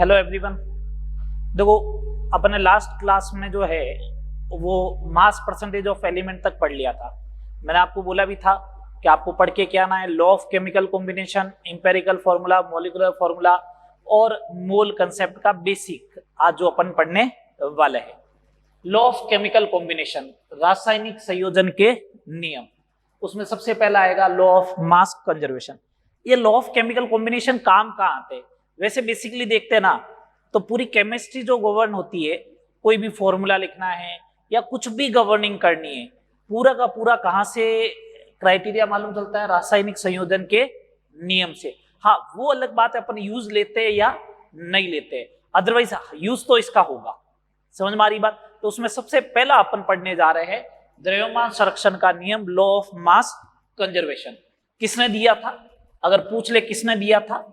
Hello everyone. देखो, अपने last class में जो है वो मास परसेंटेज ऑफ एलिमेंट तक पढ़ लिया था। मैंने आपको बोला भी था कि आपको पढ़ के क्या आना है, law of chemical combination, empirical formula, molecular formula और मोल कंसेप्ट का बेसिक आज जो अपन पढ़ने वाले हैं। लॉ ऑफ केमिकल कॉम्बिनेशन, रासायनिक संयोजन के नियम, उसमें सबसे पहला आएगा लॉ ऑफ मास कंजर्वेशन। ये लॉ ऑफ केमिकल कॉम्बिनेशन काम कहाँ आते हैं? वैसे बेसिकली देखते हैं ना तो पूरी केमिस्ट्री जो गवर्न होती है, कोई भी फॉर्मूला लिखना है या कुछ भी गवर्निंग करनी है, पूरा का पूरा कहाँ से क्राइटेरिया मालूम चलता है? रासायनिक संयोजन के नियम से। हाँ, वो अलग बात है अपन यूज लेते हैं या नहीं लेते हैं, अदरवाइज यूज तो इसका होगा। समझ में आ रही बात? तो उसमें सबसे पहला अपन पढ़ने जा रहे हैं द्रव्यमान संरक्षण का नियम, लॉ ऑफ मास कंजर्वेशन। किसने दिया था? अगर पूछ ले किसने दिया था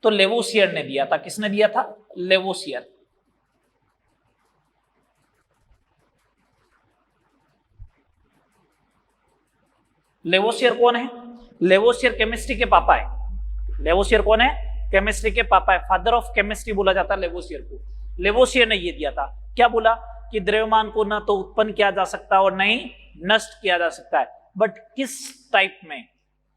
तो लेवोसियर ने दिया था। किसने दिया था? लेवोसियर। लेवोसियर कौन है? लेवोसियर केमिस्ट्री के पापा है। लेवोसियर कौन है? केमिस्ट्री के पापा है, फादर ऑफ केमिस्ट्री बोला जाता है लेवोसियर को। लेवोसियर ने ये दिया था, क्या बोला कि द्रव्यमान को न तो उत्पन्न किया जा सकता और न ही नष्ट किया जा सकता है, बट किस टाइप में?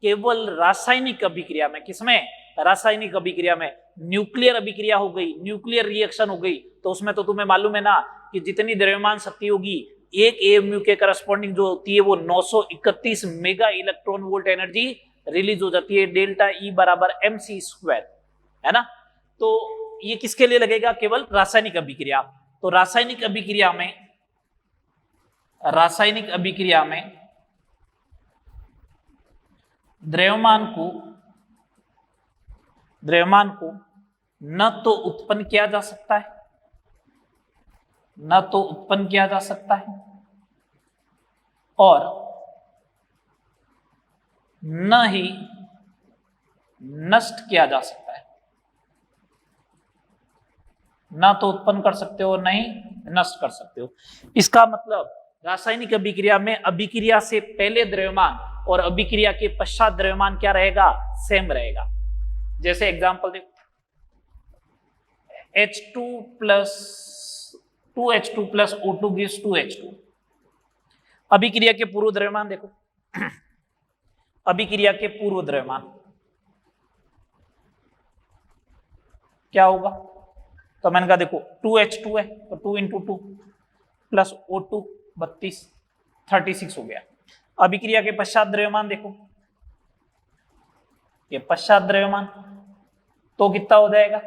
केवल रासायनिक अभिक्रिया में। किसमें? रासायनिक अभिक्रिया में। न्यूक्लियर अभिक्रिया हो गई, न्यूक्लियर रिएक्शन हो गई, तो उसमें तो तुम्हें मालूम है ना कि जितनी द्रव्यमान शक्ति होगी, एक एएमयू के करस्पॉन्डिंग जो होती है वो 931 mega electron volt energy release हो जाती है। डेल्टा ई बराबर mc स्क्वायर, है ना? तो ये किसके लिए लगेगा? केवल रासायनिक अभिक्रिया। तो रासायनिक अभिक्रिया में द्रव्यमान को न तो उत्पन्न किया जा सकता है, और न ही नष्ट किया जा सकता है। ना तो उत्पन्न कर सकते हो, नहीं नष्ट कर सकते हो। इसका मतलब रासायनिक अभिक्रिया में अभिक्रिया से पहले द्रव्यमान और अभिक्रिया के पश्चात द्रव्यमान क्या रहेगा? सेम रहेगा। जैसे एग्जांपल देखो, H2 plus 2H2 plus O2 gives 2H2। अभिक्रिया के पूर्व द्रव्यमान देखो, अभिक्रिया के पूर्व द्रव्यमान क्या होगा? तो मैंने कहा देखो 2H2 है तो 2 × 2 प्लस O2 32 36 हो गया। अभिक्रिया के पश्चात द्रव्यमान देखो, ये पश्चात द्रव्यमान तो कितना हो जाएगा?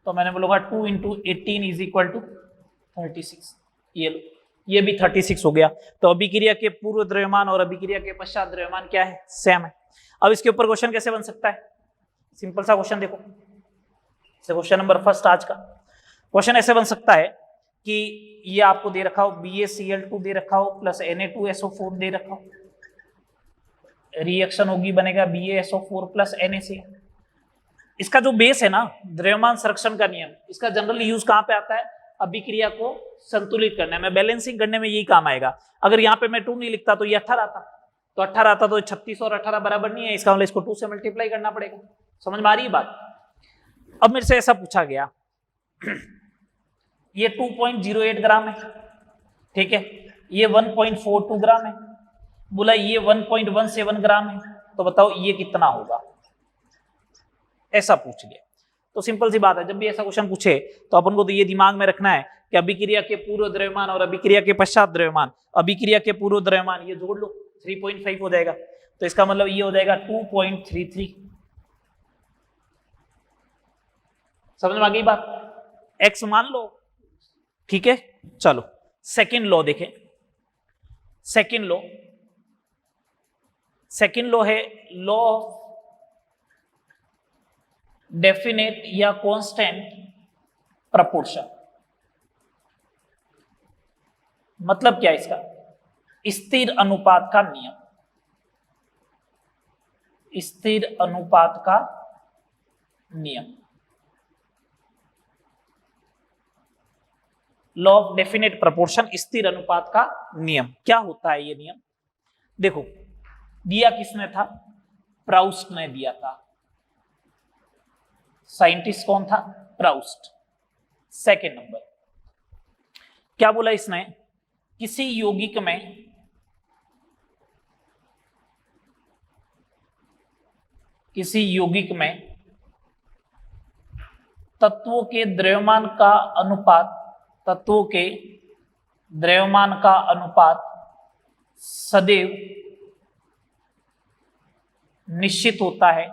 तो मैंने बोलूंगा 2 × 18 = 36। ये भी 36 हो गया। तो अभिक्रिया के पूर्व द्रव्यमान और अभिक्रिया के पश्चात द्रव्यमान क्या है? सेम है। अब इसके ऊपर क्वेश्चन कैसे बन सकता है? सिंपल सा क्वेश्चन देखो, क्वेश्चन नंबर फर्स्ट आज का क्वेश्चन ऐसे बन सकता है कि ये आपको दे रखा हो BaCl2 दे रखा हो प्लस Na2SO4 दे रखा हो, रिएक्शन होगी, बनेगा BaSO4 प्लस NaCl। इसका जो बेस है ना द्रव्यमान संरक्षण का नियम, इसका जनरली यूज कहां पे आता है? अभिक्रिया को संतुलित करने में, बैलेंसिंग करने में यही काम आएगा। अगर यहाँ पे मैं 2 नहीं लिखता तो ये 18 आता, तो 18 आता तो 36 और 18 बराबर नहीं है, इसका मतलब इसको 2 से मल्टीप्लाई करना पड़ेगा। समझ में आ रही है बात? अब मेरे से ऐसा पूछा गया, ये 2.08 ग्राम है, ठीक है, ये 1.42 ग्राम है, बोला ये 1.17 ग्राम है, तो बताओ ये कितना होगा? ऐसा पूछ लिया। तो सिंपल सी बात है, जब भी ऐसा क्वेश्चन पूछे तो अपन को तो ये दिमाग में रखना है कि अभिक्रिया के पूर्व द्रव्यमान और अभिक्रिया के पश्चात द्रव्यमान, अभिक्रिया के पूर्व द्रव्यमान ये जोड़ लो 3.5 हो जाएगा, तो इसका मतलब ये हो जाएगा 2.33। समझ में आ गई बात? x मान लो, ठीक है। चलो सेकंड लॉ देखें। सेकंड लॉ है लॉ ऑफ डेफिनेट या कांस्टेंट प्रपोर्शन। मतलब क्या इसका? स्थिर अनुपात का नियम, स्थिर अनुपात का नियम, लॉ ऑफ डेफिनेट प्रपोर्शन, स्थिर अनुपात का नियम। क्या होता है ये नियम? देखो, दिया किसने था? प्राउस्ट ने दिया था। साइंटिस्ट कौन था? प्राउस्ट। सेकेंड नंबर क्या बोला इसने, किसी यौगिक में तत्वों के द्रव्यमान का अनुपात सदैव निश्चित होता है,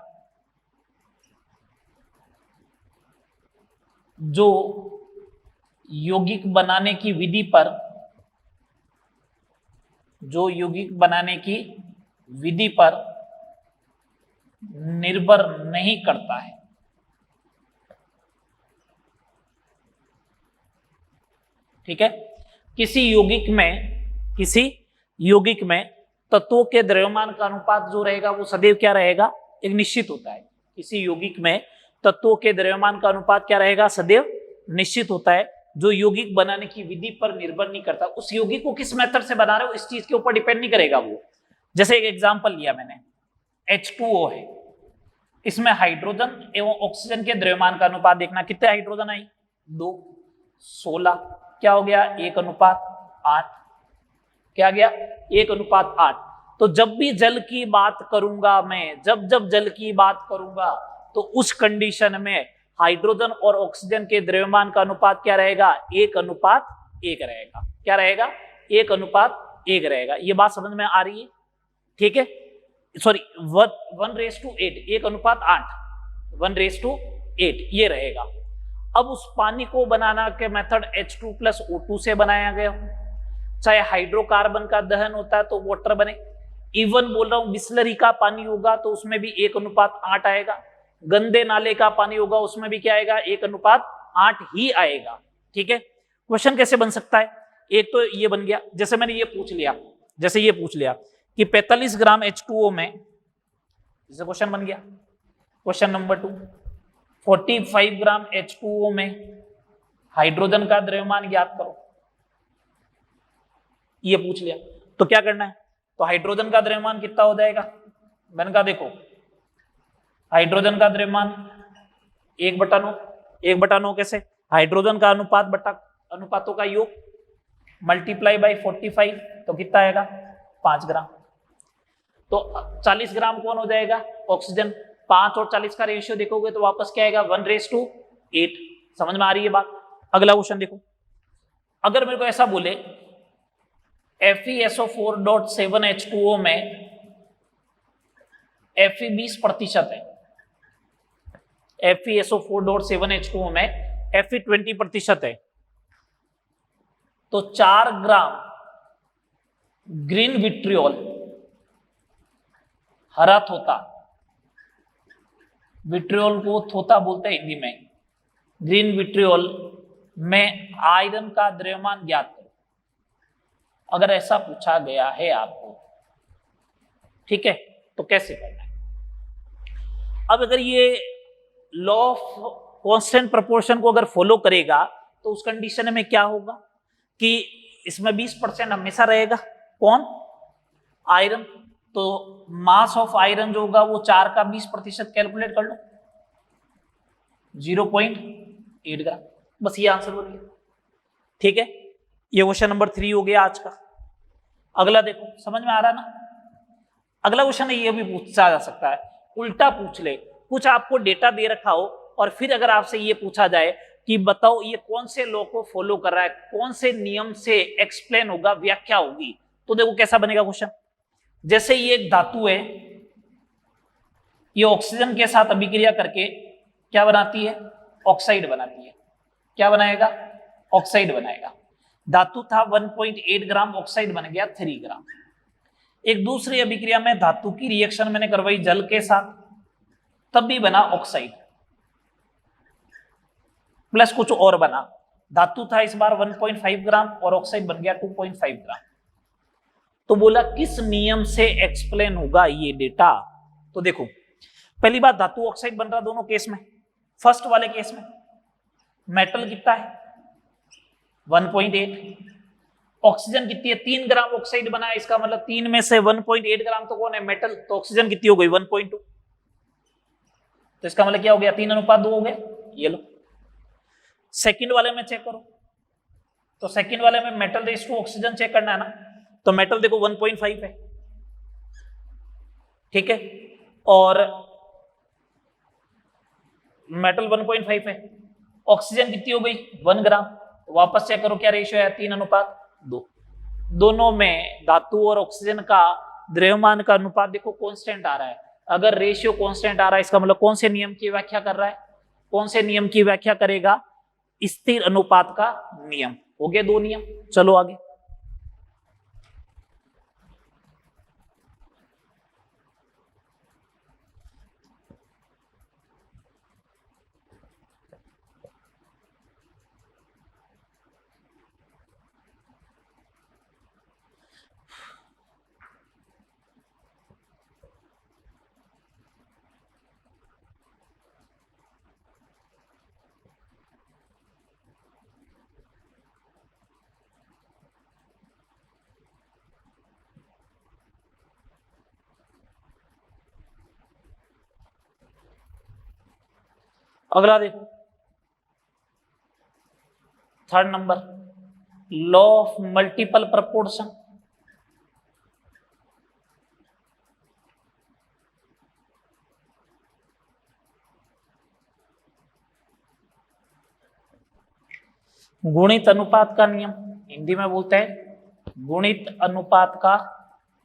जो यौगिक बनाने की विधि पर निर्भर नहीं करता है। ठीक है, किसी यौगिक में तत्वों के द्रव्यमान का अनुपात जो रहेगा वो सदैव क्या रहेगा, एक निश्चित होता है। किसी यौगिक में तत्वों के द्रव्यमान का अनुपात क्या रहेगा, सदैव निश्चित होता है, जो यौगिक बनाने की विधि पर निर्भर नहीं करता। उस यौगिक को किस मेथड से बना रहे हो इस चीज के ऊपर डिपेंड नहीं करेगा वो। जैसे एक एग्जांपल लिया मैंने, H2O है, इसमें हाइड्रोजन एवं ऑक्सीजन के द्रव्यमान का अनुपात देखना, कितने हाइड्रोजन आई, 2, 16, क्या हो गया, 1:8। क्या गया, 1:8। तो जब भी जल की बात करूंगा मैं, जब जल की बात करूंगा तो उस कंडीशन में हाइड्रोजन और ऑक्सीजन के द्रव्यमान का अनुपात क्या रहेगा, 1:1 रहेगा। क्या रहेगा, 1:1 रहेगा। ये बात समझ में आ रही है? ठीक है, सॉरी 1:8, 1:8, 1:8 ये रहेगा। अब उस पानी को बनाना के मेथड H2+O2 से बनाया गया हो, चाहे हाइड्रोकार्बन का दहन होता है तो वाटर बने, इवन बोल रहा हूं बिस्लरी का पानी होगा तो उसमें भी 1:8 आएगा, गंदे नाले का पानी होगा उसमें भी क्या आएगा, 1:8 ही आएगा। ठीक है, क्वेश्चन कैसे बन सकता है, एक तो ये बन गया, जैसे मैंने ये पूछ लिया कि 45 ग्राम H2O में, जैसे क्वेश्चन बन गया। क्वेश्चन नंबर 2, 45 ग्राम H2O में हाइड्रोजन का द्रव्यमान ज्ञात करो, ये पूछ लिया। तो क्या करना है, तो हाइड्रोजन का द्रव्यमान कितना हो जाएगा, मैंने कहा देखो हाइड्रोजन का द्रव्यमान 1/9 कैसे, हाइड्रोजन का अनुपात बटा अनुपातों का योग मल्टीप्लाई बाई 45, तो कितना आएगा, 5 ग्राम। तो 40 ग्राम कौन हो जाएगा, ऑक्सीजन। 5 और 40 का रेशियो देखोगे तो वापस क्या आएगा, 1:8। समझ में आ रही है बात? अगला क्वेश्चन देखो, अगर मेरे को ऐसा बोले FeSO4.7H2O में Fe 20% है, FeSO4.7H2O में Fe 20% है, तो 4 ग्राम ग्रीन विट्रियोल, हरा थोता, विट्रियोल को थोता बोलते हैं हिंदी में, ग्रीन विट्रियोल में आयरन का द्रव्यमान ज्ञात करो, अगर ऐसा पूछा गया है आपको। ठीक है, तो कैसे करना है? अब अगर ये लॉ ऑफ कांस्टेंट प्रोपोर्शन को अगर फॉलो करेगा तो उस कंडीशन में क्या होगा कि इसमें 20% हमेशा रहेगा, कौन, आयरन। तो मास ऑफ आयरन जो होगा वो 4 का 20% कैलकुलेट कर लो, 0.8 ग्राम। बस ये आंसर बोलिए। ठीक है, ये क्वेश्चन नंबर 3 हो गया आज का। अगला देखो, समझ में आ रहा ना? अगला क्वेश्चन ये भी पूछा जा सकता है, उल्टा पूछ ले, कुछ आपको डेटा दे रखा हो और फिर अगर आपसे ये पूछा जाए कि बताओ ये कौन से लॉ को फॉलो कर रहा है, कौन से नियम से एक्सप्लेन होगा, व्याख्या होगी, तो देखो कैसा बनेगा क्वेश्चन। जैसे ये एक धातु है, ये ऑक्सीजन के साथ अभिक्रिया करके क्या बनाती है, ऑक्साइड बनाती है। क्या बनाएगा, ऑक्साइड बनाएगा। धातु था 1.8 ग्राम, ऑक्साइड बन गया 3 ग्राम। एक दूसरी अभिक्रिया में धातु की रिएक्शन मैंने करवाई जल के साथ, तब भी बना ऑक्साइड, प्लस कुछ और बना। धातु था इस बार 1.5 ग्राम और ऑक्साइड बन गया 2.5 ग्राम। तो बोला किस नियम से एक्सप्लेन होगा ये डेटा। तो देखो, पहली बात, धातु ऑक्साइड बन रहा दोनों केस में। फर्स्ट वाले केस में मेटल कितना है, 1.8, ऑक्सीजन कितनी है, 3 ग्राम ऑक्साइड बना है, इसका मतलब 3 में से 1.8 ग्राम तो कौन है, मेटल। तो ऑक्सीजन कितनी हो गई, 1.2। तो इसका मतलब क्या हो गया, 3:2 हो गया। ये लो, सेकंड वाले में चेक करो, तो सेकंड वाले में metal race to oxygen check करना है ना, तो मेटल देखो 1.5 है, ठीक है, और मेटल 1.5 है, ऑक्सीजन कितनी हो गई 1 ग्राम, वापस चेक करो क्या रेशियो है 3:2। दोनों में धातु और ऑक्सीजन का द्रव्यमान का अनुपात देखो कांस्टेंट आ रहा है। अगर रेशियो कांस्टेंट आ रहा है इसका मतलब कौन से नियम की व्याख्या कर रहा है, कौन से नियम की व्याख्या करेगा, स्थिर अनुपात का नियम। हो गए 2 नियम, चलो आगे। अगला देखो 3rd number, law of multiple proportion. गुणित अनुपात का नियम, हिंदी में बोलते हैं गुणित अनुपात का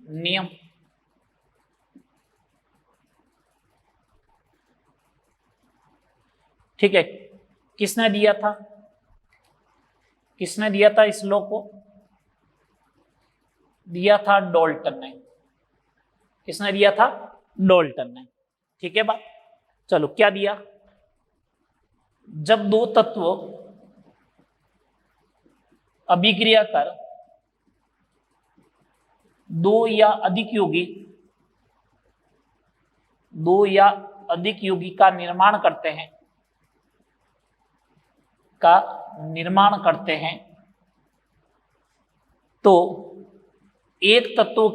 नियम। ठीक है, किसने दिया था, किसने दिया था इस लॉ को, दिया था डाल्टन ने। किसने दिया था, डाल्टन ने। ठीक है बात, चलो क्या दिया, जब 2 तत्व अभिक्रिया कर 2 या अधिक यौगिक का निर्माण करते हैं, तो एक तत्व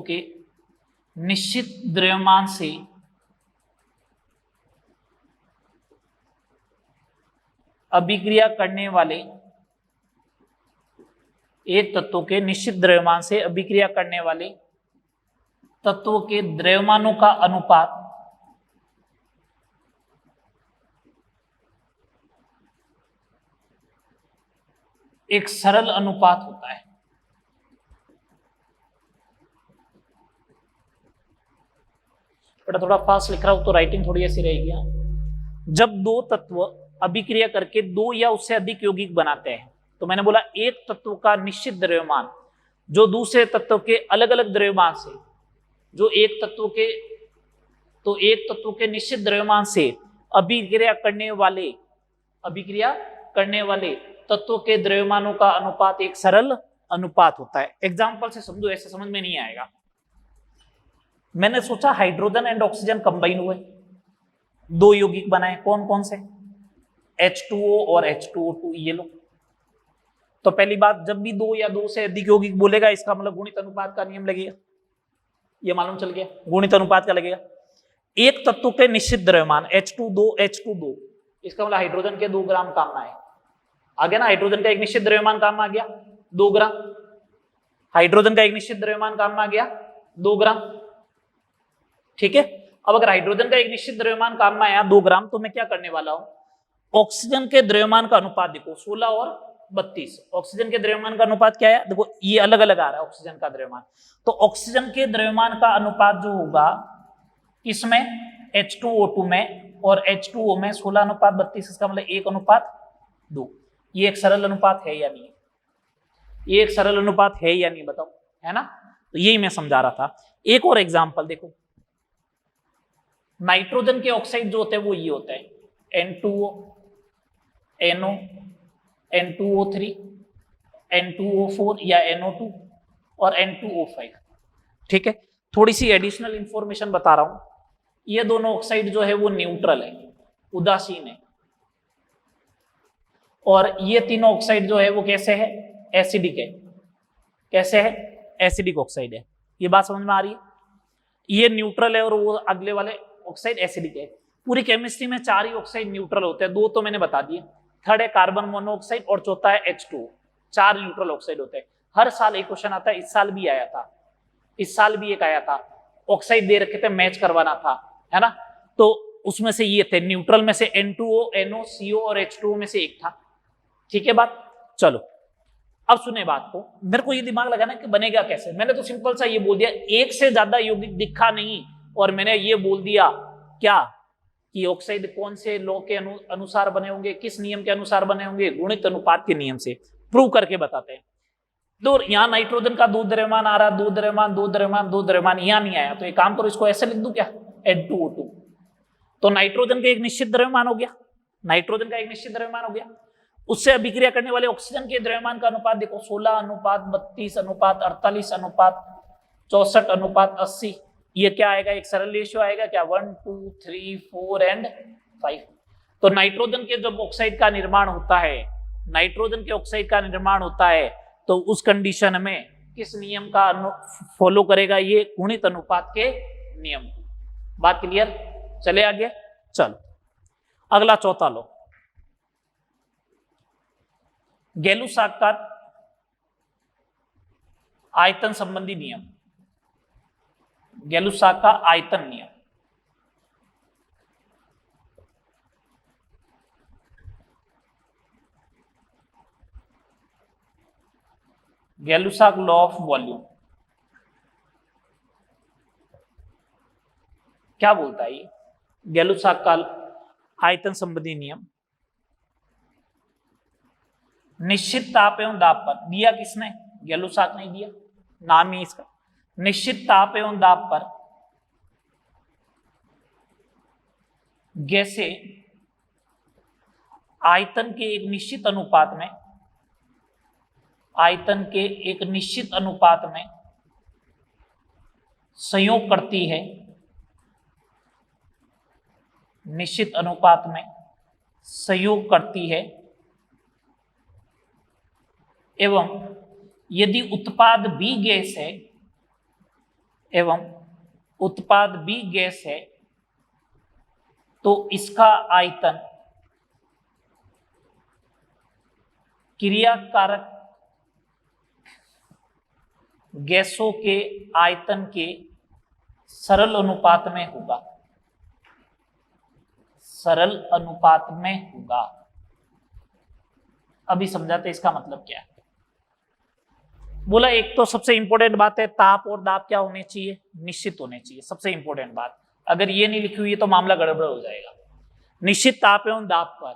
के निश्चित द्रव्यमान से अभिक्रिया करने वाले तत्वों के द्रव्यमानों का अनुपात एक सरल अनुपात होता है। बेटा थोड़ा फास्ट लिख रहा हूं तो राइटिंग थोड़ी ऐसी रहेगी। जब 2 तत्व अभिक्रिया करके 2 या उससे अधिक यौगिक बनाते हैं, तो मैंने बोला एक तत्व का निश्चित द्रव्यमान जो दूसरे तत्व के अलग अलग द्रव्यमान से, जो एक तत्व के निश्चित द्रव्यमान से अभिक्रिया करने वाले तत्वों के द्रव्यमानों का अनुपात एक सरल अनुपात होता है। एग्जाम्पल से समझो, ऐसे समझ में नहीं आएगा। मैंने सोचा हाइड्रोजन एंड ऑक्सीजन कंबाइन हुए, 2 यौगिक बनाए, कौन कौन से, H2O और H2O2, ये लो। तो पहली बात, जब भी 2 या 2 से अधिक यौगिक बोलेगा इसका मतलब गुणित अनुपात का नियम लगेगा, ये मालूम चल गया, गुणित अनुपात का लगेगा। एक तत्व के निश्चित द्रव्यमान H2O, इसका मतलब हाइड्रोजन के 2 ग्राम काम में आए, आ गया ना, हाइड्रोजन का एक निश्चित द्रव्यमान काम में आ गया 2 ग्राम, हाइड्रोजन का एक निश्चित द्रव्यमान काम में आ गया 2 ग्राम। ठीक है, अब अगर हाइड्रोजन का एक निश्चित द्रव्यमान काम में आया 2 ग्राम, तो मैं क्या करने वाला हूं, ऑक्सीजन के द्रव्यमान का अनुपात देखो 16 और 32। ऑक्सीजन के द्रव्यमान का अनुपात क्या है, देखो ये अलग अलग आ रहा है ऑक्सीजन का द्रव्यमान, तो ऑक्सीजन के द्रव्यमान का अनुपात जो होगा किसमें, H2O2 में, और H2O में 16:32, इसका मतलब 1:2। ये एक सरल अनुपात है या नहीं, ये एक सरल अनुपात है या नहीं बताओ, है ना। तो यही मैं समझा रहा था। एक और एग्जांपल देखो, नाइट्रोजन के ऑक्साइड जो होते हैं वो ये होते हैं N2O, NO, N2O3, N2O4 या NO2 और N2O5। ठीक है, थोड़ी सी एडिशनल इंफॉर्मेशन बता रहा हूं, ये दोनों ऑक्साइड जो है वो न्यूट्रल है, उदासीन है, और ये तीनों ऑक्साइड जो है वो कैसे है, एसिडिक है। कैसे है, एसिडिक ऑक्साइड है। ये बात समझ में आ रही है, ये न्यूट्रल है और वो अगले वाले ऑक्साइड एसिडिक है। पूरी केमिस्ट्री में 4 ही ऑक्साइड न्यूट्रल होते हैं, 2 तो मैंने बता दिए, थर्ड है कार्बन मोनोऑक्साइड और चौथा है H2। 4 न्यूट्रल ऑक्साइड होते हैं। हर साल एक क्वेश्चन आता है, इस साल भी आया था, इस साल भी एक आया था, ऑक्साइड दे रखे थे, मैच करवाना था, है ना। तो उसमें से ये थे, न्यूट्रल में से N2O, NO, CO और H2O में से एक था। ठीक है बात। चलो अब सुने बात को, मेरे को ये दिमाग लगाना कि बनेगा कैसे। मैंने तो सिंपल सा ये बोल दिया, एक से ज्यादा यौगिक दिखा नहीं, और मैंने ये बोल दिया क्या कि ऑक्साइड कौन से लॉ के अनुसार बने होंगे, किस नियम के अनुसार बने होंगे, गुणित अनुपात के नियम से। प्रूव करके बताते हैं। तो यहाँ नाइट्रोजन का 2 द्रव्यमान आ रहा, 2 द्रव्यमान, 2 द्रव्यमान, 2 द्रव्यमान, यहाँ नहीं आया, तो एक काम करो, इसको ऐसे लिख दूं क्या, N2O2। तो नाइट्रोजन का एक निश्चित द्रव्यमान हो गया, नाइट्रोजन का एक निश्चित द्रव्यमान हो गया। उससे अभिक्रिया करने वाले ऑक्सीजन के द्रव्यमान का अनुपात देखो, 16 अनुपात 32 अनुपात 48 अनुपात 64 अनुपात 80। ये क्या आएगा, एक सरल रेशियो आएगा क्या, 1 2 3 4 एंड 5। तो नाइट्रोजन के जब ऑक्साइड का निर्माण होता है, नाइट्रोजन के ऑक्साइड का निर्माण होता है, तो उस कंडीशन में किस नियम का फॉलो करेगा, ये गुणित अनुपात के नियम। बात क्लियर। चले आगे। चलो अगला चौथा लो, गैलुसाक का आयतन संबंधी नियम। गैलुसाक का आयतन नियम। गैलुसाक लॉ ऑफ वॉल्यूम क्या बोलता है ये, गैलुसाक का आयतन संबंधी नियम। निश्चित ताप एवं दाब पर, दिया किसने, गैलुसाक ने दिया, नाम ही इसका। निश्चित ताप एवं दाब पर गैसें आयतन के एक निश्चित अनुपात में, आयतन के एक निश्चित अनुपात में संयोग करती है, निश्चित अनुपात में संयोग करती है, एवं यदि उत्पाद B गैस है, एवं उत्पाद B गैस है, तो इसका आयतन क्रियाकारक गैसों के आयतन के सरल अनुपात में होगा, सरल अनुपात में होगा। अभी समझाते इसका मतलब क्या है। बोला एक तो सबसे इंपॉर्टेंट बात है, ताप और दाब क्या होने चाहिए, निश्चित होने चाहिए, सबसे इंपॉर्टेंट बात। अगर ये नहीं लिखी हुई है तो मामला गड़बड़ हो जाएगा। निश्चित ताप एवं दाब पर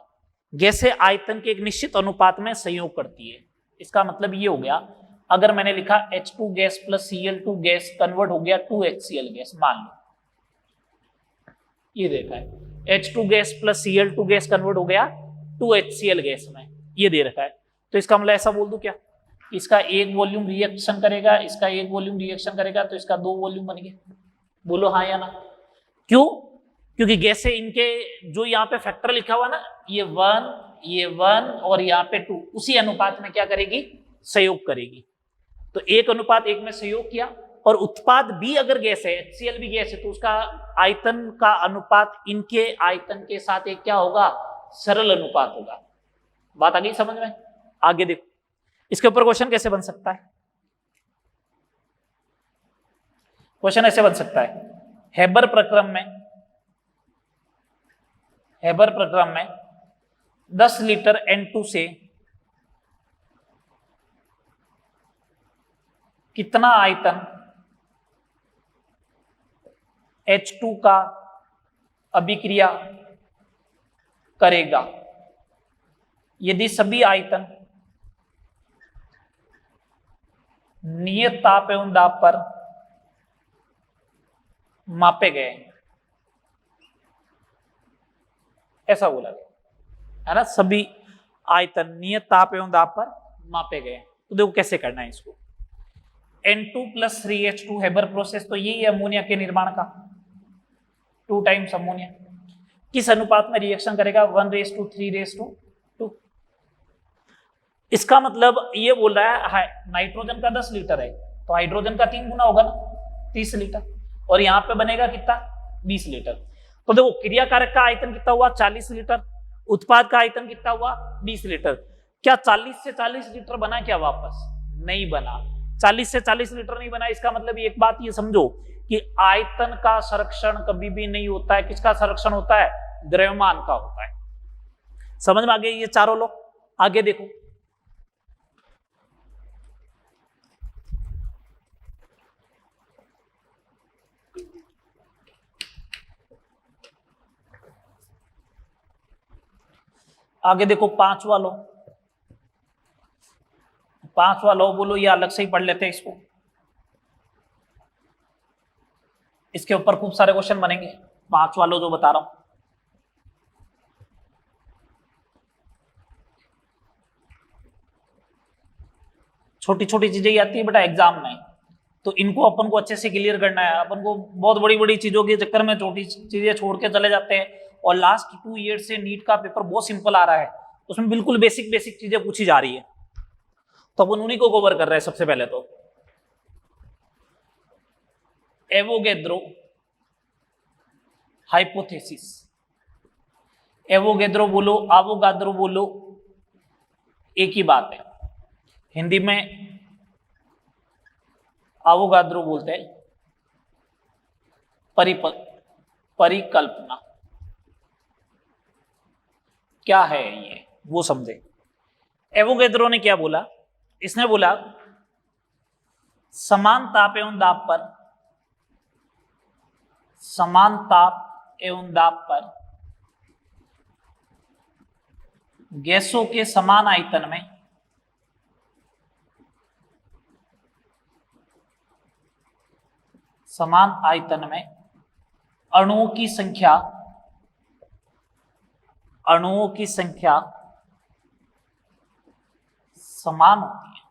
गैसें आयतन के एक निश्चित अनुपात में संयोग करती है। इसका मतलब ये हो गया, अगर मैंने लिखा H2 gas plus Cl2 gas convert हो गया 2HCl गैस, मान लो ये देखा है, H2 gas plus Cl2 gas convert हो गया 2HCl गैस में, ये दे रखा है। तो इसका मतलब ऐसा बोल दूं क्या, इसका एक वॉल्यूम रिएक्शन करेगा, इसका एक वॉल्यूम रिएक्शन करेगा, तो इसका 2 वॉल्यूम बन गए। बोलो हाँ या ना। क्यों, क्योंकि गैसें इनके जो यहाँ पे फैक्टर लिखा हुआ ना, ये 1 और यहाँ पे 2, उसी अनुपात में क्या करेगी, सहयोग करेगी। तो 1 अनुपात 1 में सहयोग किया, और उत्पाद B अगर गैस है, HCl भी गैस है, तो उसका आयतन का अनुपात इनके आयतन के साथ एक क्या होगा, सरल अनुपात होगा। बात आ गई समझ में। आगे देखो इसके ऊपर क्वेश्चन कैसे बन सकता है। क्वेश्चन ऐसे बन सकता है, हेबर प्रक्रम में 10 लीटर N2 से कितना आयतन H2 का अभिक्रिया करेगा यदि सभी आयतन नियत ताप एवं दाब पर मापे गए। ऐसा बोला गया है ना, सभी आयतन नियत ताप एवं दाब पर मापे गए। तो देखो कैसे करना है इसको। N2 + 3H2 हेबर प्रोसेस, तो यही है अमोनिया के निर्माण का, 2 टाइम्स अमोनिया। किस अनुपात में रिएक्शन करेगा, 1:3:2। इसका मतलब ये बोल रहा है नाइट्रोजन का 10 लीटर है, तो हाइड्रोजन का 3 गुना होगा ना, 30 लीटर, और यहां पे बनेगा कितना, 20 लीटर। तो देखो क्रियाकारक का आयतन कितना हुआ 40 लीटर, उत्पाद का आयतन कितना हुआ 20 लीटर। क्या 40 से 40 लीटर बना क्या वापस? नहीं बना। 40 से 40 लीटर नहीं बना, इसका मतलब एक बात ये समझो कि आयतन का संरक्षण कभी भी नहीं होता है। किसका संरक्षण होता है? द्रव्यमान का होता है। समझ में आ गए ये चारों लोग? आगे देखो, आगे देखो पांचवा लो, पांचवा लो बोलो, ये अलग से ही पढ़ लेते हैं इसको, इसके ऊपर खूब सारे क्वेश्चन बनेंगे। पांचवा लो जो बता रहा हूं, छोटी छोटी चीजें आती है बेटा एग्जाम में, तो इनको अपन को अच्छे से क्लियर करना है। अपन को बहुत बड़ी बड़ी चीजों के चक्कर में छोटी चीजें छोड़ के चले जाते हैं, और लास्ट 2 ईयर से नीट का पेपर बहुत सिंपल आ रहा है, उसमें बिल्कुल बेसिक बेसिक चीजें पूछी जा रही है, तो अपन उन्हीं को कवर कर रहे हैं। सबसे पहले तो एवोगैड्रो हाइपोथेसिस, एवोगैड्रो बोलो आवोगाद्रो बोलो एक ही बात है। हिंदी में आवोगाद्रो बोलते हैं परिकल्पना। क्या है ये वो समझे। एवोगैड्रो ने क्या बोला? इसने बोला समान ताप एवं दाब पर, समान ताप एवं दाब पर गैसों के समान आयतन में अणुओं की संख्या समान होती है।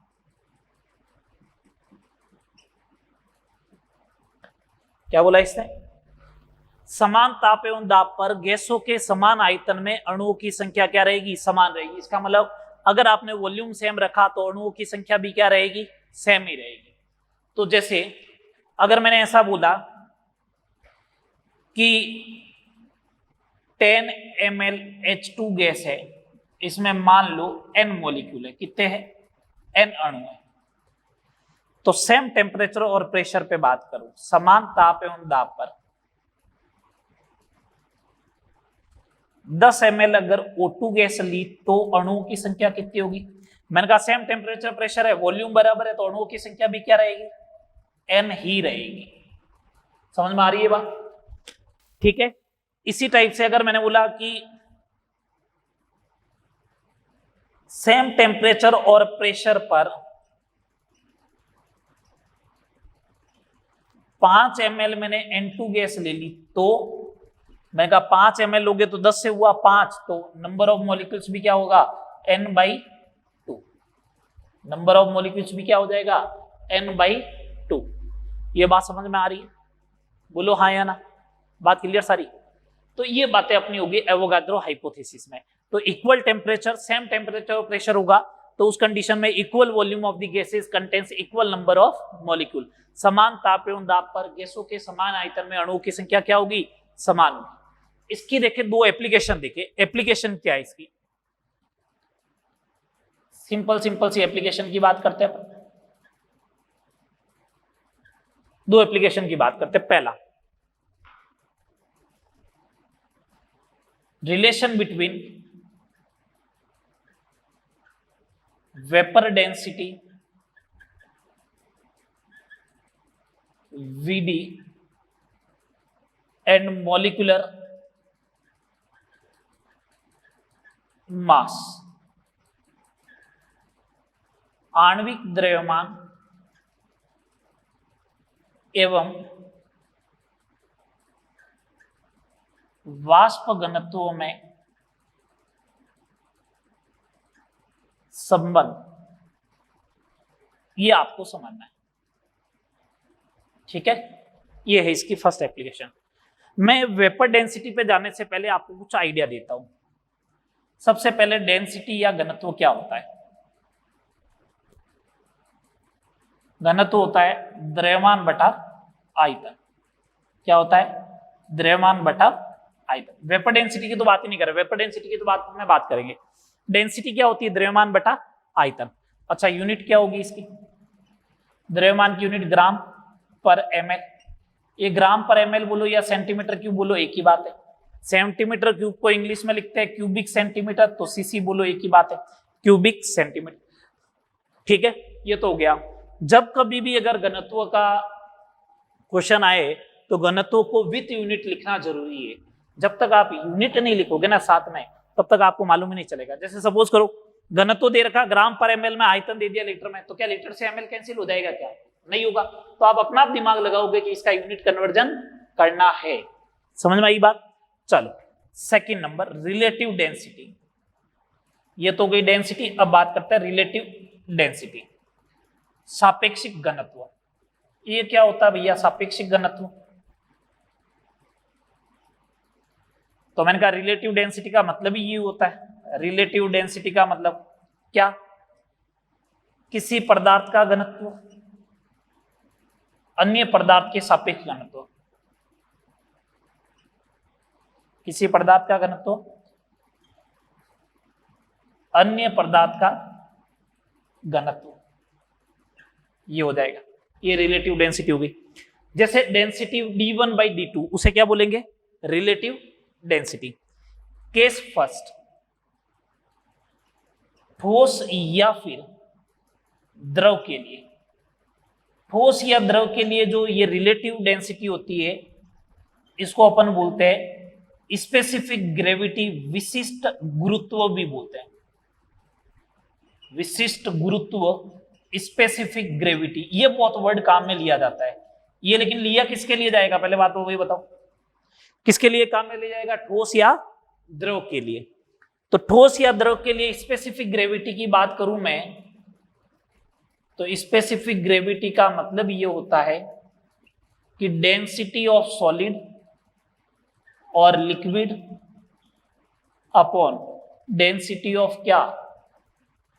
क्या बोला इसने? समान ताप एवं दाब पर गैसों के समान आयतन में अणुओं की संख्या क्या रहेगी? समान रहेगी। इसका मतलब अगर आपने वॉल्यूम सेम रखा तो अणुओं की संख्या भी क्या रहेगी? सेम ही रहेगी। तो जैसे अगर मैंने ऐसा बोला कि 10 ml H2 गैस है, इसमें मान लो n मॉलिक्यूल है, कितने हैं? n अणु है। तो सेम टेम्परेचर और प्रेशर पे बात करूं, समान ताप एवं दाब पर 10 ml अगर O2 गैस ली तो अणुओं की संख्या कितनी होगी? मैंने कहा सेम टेम्परेचर प्रेशर है, वॉल्यूम बराबर है, तो अणुओं की संख्या भी क्या रहेगी? n ही रहेगी। समझ में आ रही है बात? ठीक है। इसी टाइप से अगर मैंने बोला कि सेम टेम्परेचर और प्रेशर पर 5 ml मैंने N2 गैस ले ली, तो मैंने कहा 5 ml लोगे तो 10 से हुआ 5, तो नंबर ऑफ मॉलिक्यूल्स भी क्या होगा? n/2। नंबर ऑफ मॉलिक्यूल्स भी क्या हो जाएगा? n/2। ये बात समझ में आ रही है? बोलो हाँ या ना। बात क्लियर सारी? तो ये बातें अपनी होगी एवोगाड्रो हाइपोथेसिस में। तो इक्वल टेम्परेचर, सेम टेम्परेचर और प्रेशर होगा तो उस कंडीशन में equal volume of the gases contains equal number of molecule. समान ताप एवं दाब पर गैसों के समान आयतन में अणुओं की संख्या क्या होगी? समान होगी। इसकी देखे दो एप्लीकेशन, देखे एप्लीकेशन क्या है इसकी। सिंपल सिंपल सी एप्लीकेशन की बात करते हैं। दो एप्लीकेशन की बात करते हैं। पहला, relation between vapour density Vd and molecular mass. आणविक द्रव्यमान एवं वाष्प घनत्वों में संबंध, ये आपको समझना है। ठीक है, ये है इसकी फर्स्ट एप्लीकेशन। मैं वेपर डेंसिटी पे जाने से पहले आपको कुछ आइडिया देता हूं। सबसे पहले डेंसिटी या घनत्व क्या होता है? घनत्व होता है द्रव्यमान बटा आयतन। क्या होता है? द्रव्यमान बटा आयतन। वेपर डेंसिटी की तो बात ही नहीं कर रहे, वेपर डेंसिटी की तो बात करेंगे। डेंसिटी क्या होती है? द्रव्यमान बटा आयतन। अच्छा, यूनिट क्या होगी इसकी? द्रव्यमान की यूनिट ग्राम पर ml। ये ग्राम पर ml बोलो या सेंटीमीटर क्यूब बोलो, एक ही बात है। सेंटीमीटर क्यूब को इंग्लिश में लिखते हैं क्यूबिक सेंटीमीटर, तो सीसी बोलो, एक ही बात है, क्यूबिक सेंटीमीटर। ठीक है, ये तो हो गया। जब कभी भी अगर घनत्व का क्वेश्चन आए तो घनत्व को विथ यूनिट लिखना जरूरी है। जब तक आप यूनिट नहीं लिखोगे ना साथ में, तब तक आपको मालूम ही नहीं चलेगा। जैसे सपोज करो घनत्व दे रखा ग्राम पर ml में, आयतन दे दिया लीटर में, तो क्या लीटर से ml कैंसिल हो जाएगा? क्या नहीं होगा। तो आप अपना दिमाग लगाओगे कि इसका यूनिट कन्वर्जन करना है। समझ में आई बात? चलो, सेकंड नंबर रिलेटिव डेंसिटी। ये तो गई डेंसिटी। अब बात करते हैं रिलेटिव डेंसिटी, सापेक्षिक घनत्व। ये क्या होता है भैया सापेक्षिक घनत्व? तो मैंने कहा रिलेटिव डेंसिटी का मतलब ही ये होता है। रिलेटिव डेंसिटी का मतलब क्या? किसी पदार्थ का घनत्व अन्य पदार्थ के सापेक्ष घनत्व। किसी पदार्थ का घनत्व अन्य पदार्थ का घनत्व, ये हो जाएगा। ये रिलेटिव डेंसिटी होगी। जैसे डेंसिटी d1/d2, उसे क्या बोलेंगे? Relative density. केस फर्स्ट, ठोस या फिर द्रव के लिए, ठोस या द्रव के लिए जो ये रिलेटिव डेंसिटी होती है, इसको अपन बोलते हैं स्पेसिफिक ग्रेविटी, विशिष्ट गुरुत्व भी बोलते हैं। विशिष्ट गुरुत्व, स्पेसिफिक ग्रेविटी, ये बहुत वर्ड काम में लिया जाता है ये। लेकिन लिया किसके लिए जाएगा? पहले बात तो वही बताओ, किसके लिए काम में लिया जाएगा? ठोस या द्रव के लिए। तो ठोस या द्रव के लिए स्पेसिफिक ग्रेविटी की बात करूं मैं, तो स्पेसिफिक ग्रेविटी का मतलब ये होता है कि डेंसिटी ऑफ सॉलिड और लिक्विड अपॉन डेंसिटी ऑफ क्या?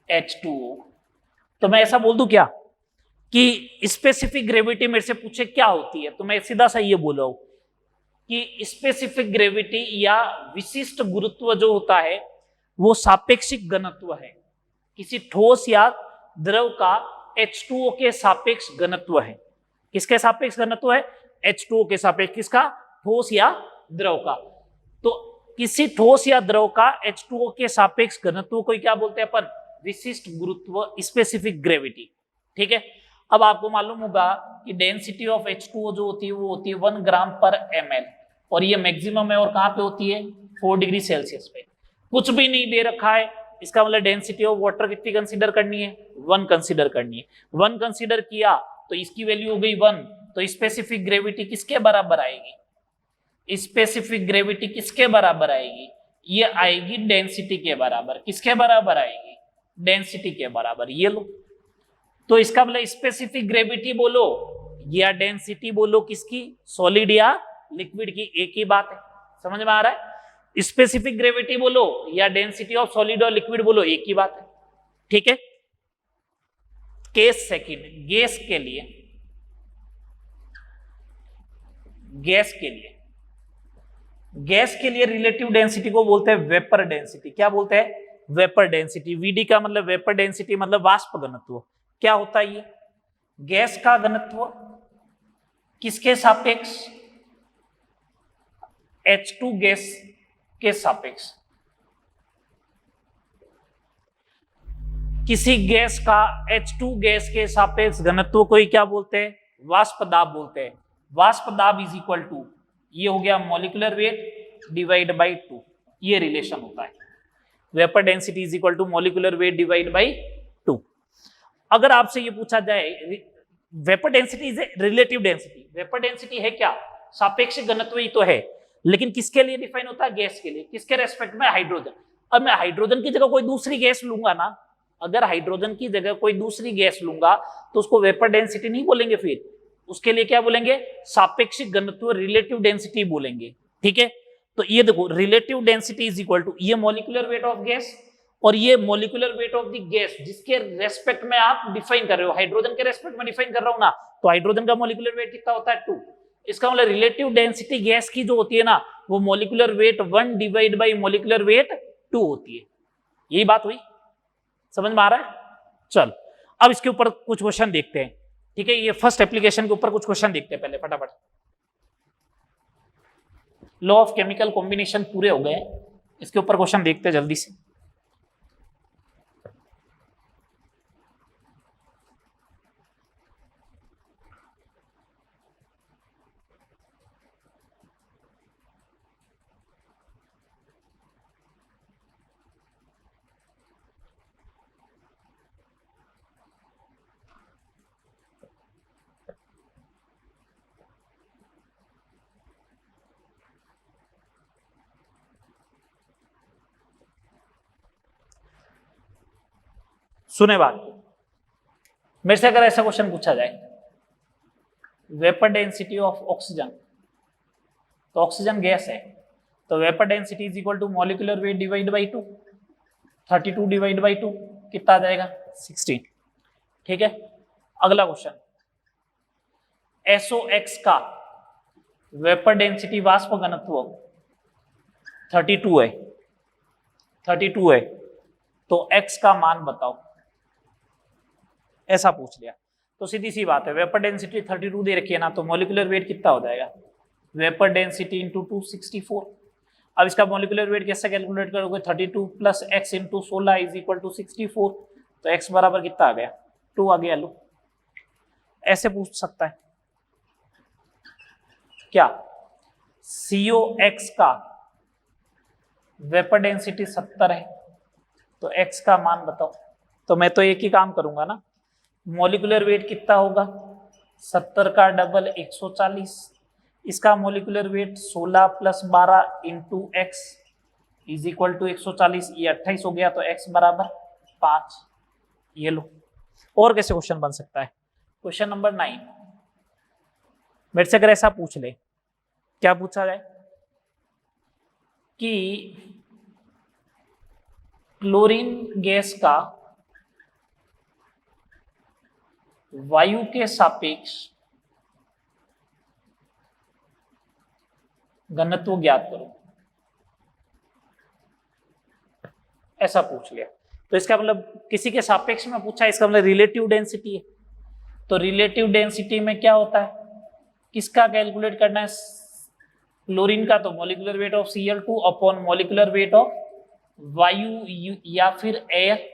H2O। तो मैं ऐसा बोल दूं क्या कि स्पेसिफिक ग्रेविटी मेरे से पूछे क्या होती है, तो मैं सीधा सा ये बोल रहा हूं कि स्पेसिफिक ग्रेविटी या विशिष्ट गुरुत्व जो होता है वो सापेक्षिक घनत्व है। किसी ठोस या द्रव का H2O के सापेक्ष घनत्व है। किसके सापेक्ष घनत्व है? H2O के सापेक्ष। किसका? ठोस या द्रव का। तो किसी ठोस या द्रव का H2O के सापेक्ष घनत्व को क्या बोलते हैं अपन? विशिष्ट गुरुत्व, स्पेसिफिक ग्रेविटी। ठीक है, अब आपको मालूम होगा कि डेंसिटी ऑफ H2O जो होती है वो होती है 1 ग्राम पर ml, और ये मैक्सिमम है। और कहां पे होती है? 4 डिग्री सेल्सियस पे। कुछ भी नहीं दे रखा है, इसका मतलब डेंसिटी ऑफ वाटर कितनी कंसीडर करनी है? 1 कंसीडर करनी है। 1 कंसीडर किया तो इसकी वैल्यू हो गई 1। तो स्पेसिफिक ग्रेविटी किसके बराबर आएगी? स्पेसिफिक ग्रेविटी किसके बराबर आएगी? ये आएगी डेंसिटी के बराबर। किसके बराबर आएगी? डेंसिटी के बराबर। ये लो, तो इसका मतलब स्पेसिफिक ग्रेविटी बोलो या डेंसिटी बोलो, किसकी? सॉलिड या लिक्विड की, एक ही बात है। समझ में आ रहा है? स्पेसिफिक ग्रेविटी बोलो या डेंसिटी ऑफ सॉलिड और लिक्विड बोलो, एक ही बात है। ठीक है। केस सेकंड, गैस के लिए, गैस के लिए, गैस के लिए रिलेटिव डेंसिटी को बोलते हैं वेपर डेंसिटी। क्या बोलते हैं? Vapour density. वीडी का मतलब वेपर डेंसिटी, मतलब वाष्प घनत्व। क्या होता है ये? गैस का घनत्व किसके सापेक्ष? H2 गैस के सापेक्ष। किसी गैस का H2 गैस के सापेक्ष घनत्व को ही क्या बोलते हैं? वाष्प दाब बोलते हैं। वाष्प दाब इज इक्वल टू, ये हो गया मॉलिक्यूलर वेट डिवाइड बाई 2। ये रिलेशन होता है, vapour density is equal to molecular weight divide by 2। अगर आपसे ये पूछा जाए vapour density is a relative density, vapour density है क्या? सापेक्षिक घनत्व ही तो है, लेकिन किसके लिए डिफाइन होता है? गैस के लिए। किसके रेस्पेक्ट में? हाइड्रोजन। अब मैं हाइड्रोजन की जगह कोई दूसरी गैस लूंगा ना, अगर हाइड्रोजन की जगह कोई दूसरी गैस लूंगा तो उसको वेपर डेंसिटी नहीं बोलेंगे, फिर उसके लिए क्या बोलेंगे? सापेक्षिक घनत्व, रिलेटिव डेंसिटी बोलेंगे। ठीक है, तो ये देखो relative density is equal to, ये मॉलिक्यूलर वेट ऑफ गैस और ये molecular weight of the gas जिसके रेस्पेक्ट में आप डिफाइन कर रहे हो। हाइड्रोजन के रेस्पेक्ट में डिफाइन कर रहा हूं ना, तो हाइड्रोजन का मॉलिक्यूलर वेट कितना होता है? 2। इसका मतलब रिलेटिव डेंसिटी गैस की जो होती है ना, वो molecular weight 1 divide by molecular weight 2 होती है। यही बात हुई, समझ में आ रहा है? चल अब इसके ऊपर कुछ क्वेश्चन देखते हैं, ठीक है? ये फर्स्ट एप्लीकेशन के ऊपर कुछ क्वेश्चन देखते हैं पहले फटाफट। लॉ ऑफ केमिकल कॉम्बिनेशन पूरे हो गए, इसके ऊपर क्वेश्चन देखते हैं जल्दी से। सुने बात, मेरे से अगर ऐसा क्वेश्चन पूछा जाए, वेपर डेंसिटी ऑफ ऑक्सीजन, तो ऑक्सीजन गैस है, तो vapour density is equal to molecular weight divide by 2, 32 divide by 2 कितना आ जाएगा? 16। ठीक है, अगला क्वेश्चन, SOX का वेपर डेंसिटी वाष्प घनत्व 32 है, 32 है, तो X का मान बताओ, ऐसा पूछ लिया। तो सीधी सी बात है, वेपर डेंसिटी 32 दे रखी है ना, तो मॉलिक्यूलर वेट कितना हो जाएगा? Vapour density into 2 64। अब इसका मॉलिक्यूलर वेट कैसे कैलकुलेट करोगे? 32 plus x into 16 is equal to 64, तो एक्स बराबर कितना आ गया? 2 आ गया। लो, ऐसे पूछ सकता है क्या? COX का वेपर डेंसिटी 70 है, तो एक्स का मान बताओ। तो मैं तो एक ही काम करूंगा ना, मॉलिक्यूलर वेट कितना होगा? 70 का डबल 140, इसका molecular weight 16 plus 12 into x is equal to 140, ये 28 हो गया, तो एक्स बराबर 5। ये लो, और कैसे क्वेश्चन बन सकता है? क्वेश्चन नंबर 9, मेरे से अगर ऐसा पूछ ले, क्या पूछा जाए कि क्लोरीन गैस का वायु के सापेक्ष घनत्व ज्ञात करो, ऐसा पूछ लिया। तो इसका मतलब किसी के सापेक्ष में पूछा, इसका मतलब रिलेटिव डेंसिटी है। तो रिलेटिव डेंसिटी में क्या होता है, किसका कैलकुलेट करना है? क्लोरीन का, तो molecular weight of Cl2 upon molecular weight of वायु या फिर एयर।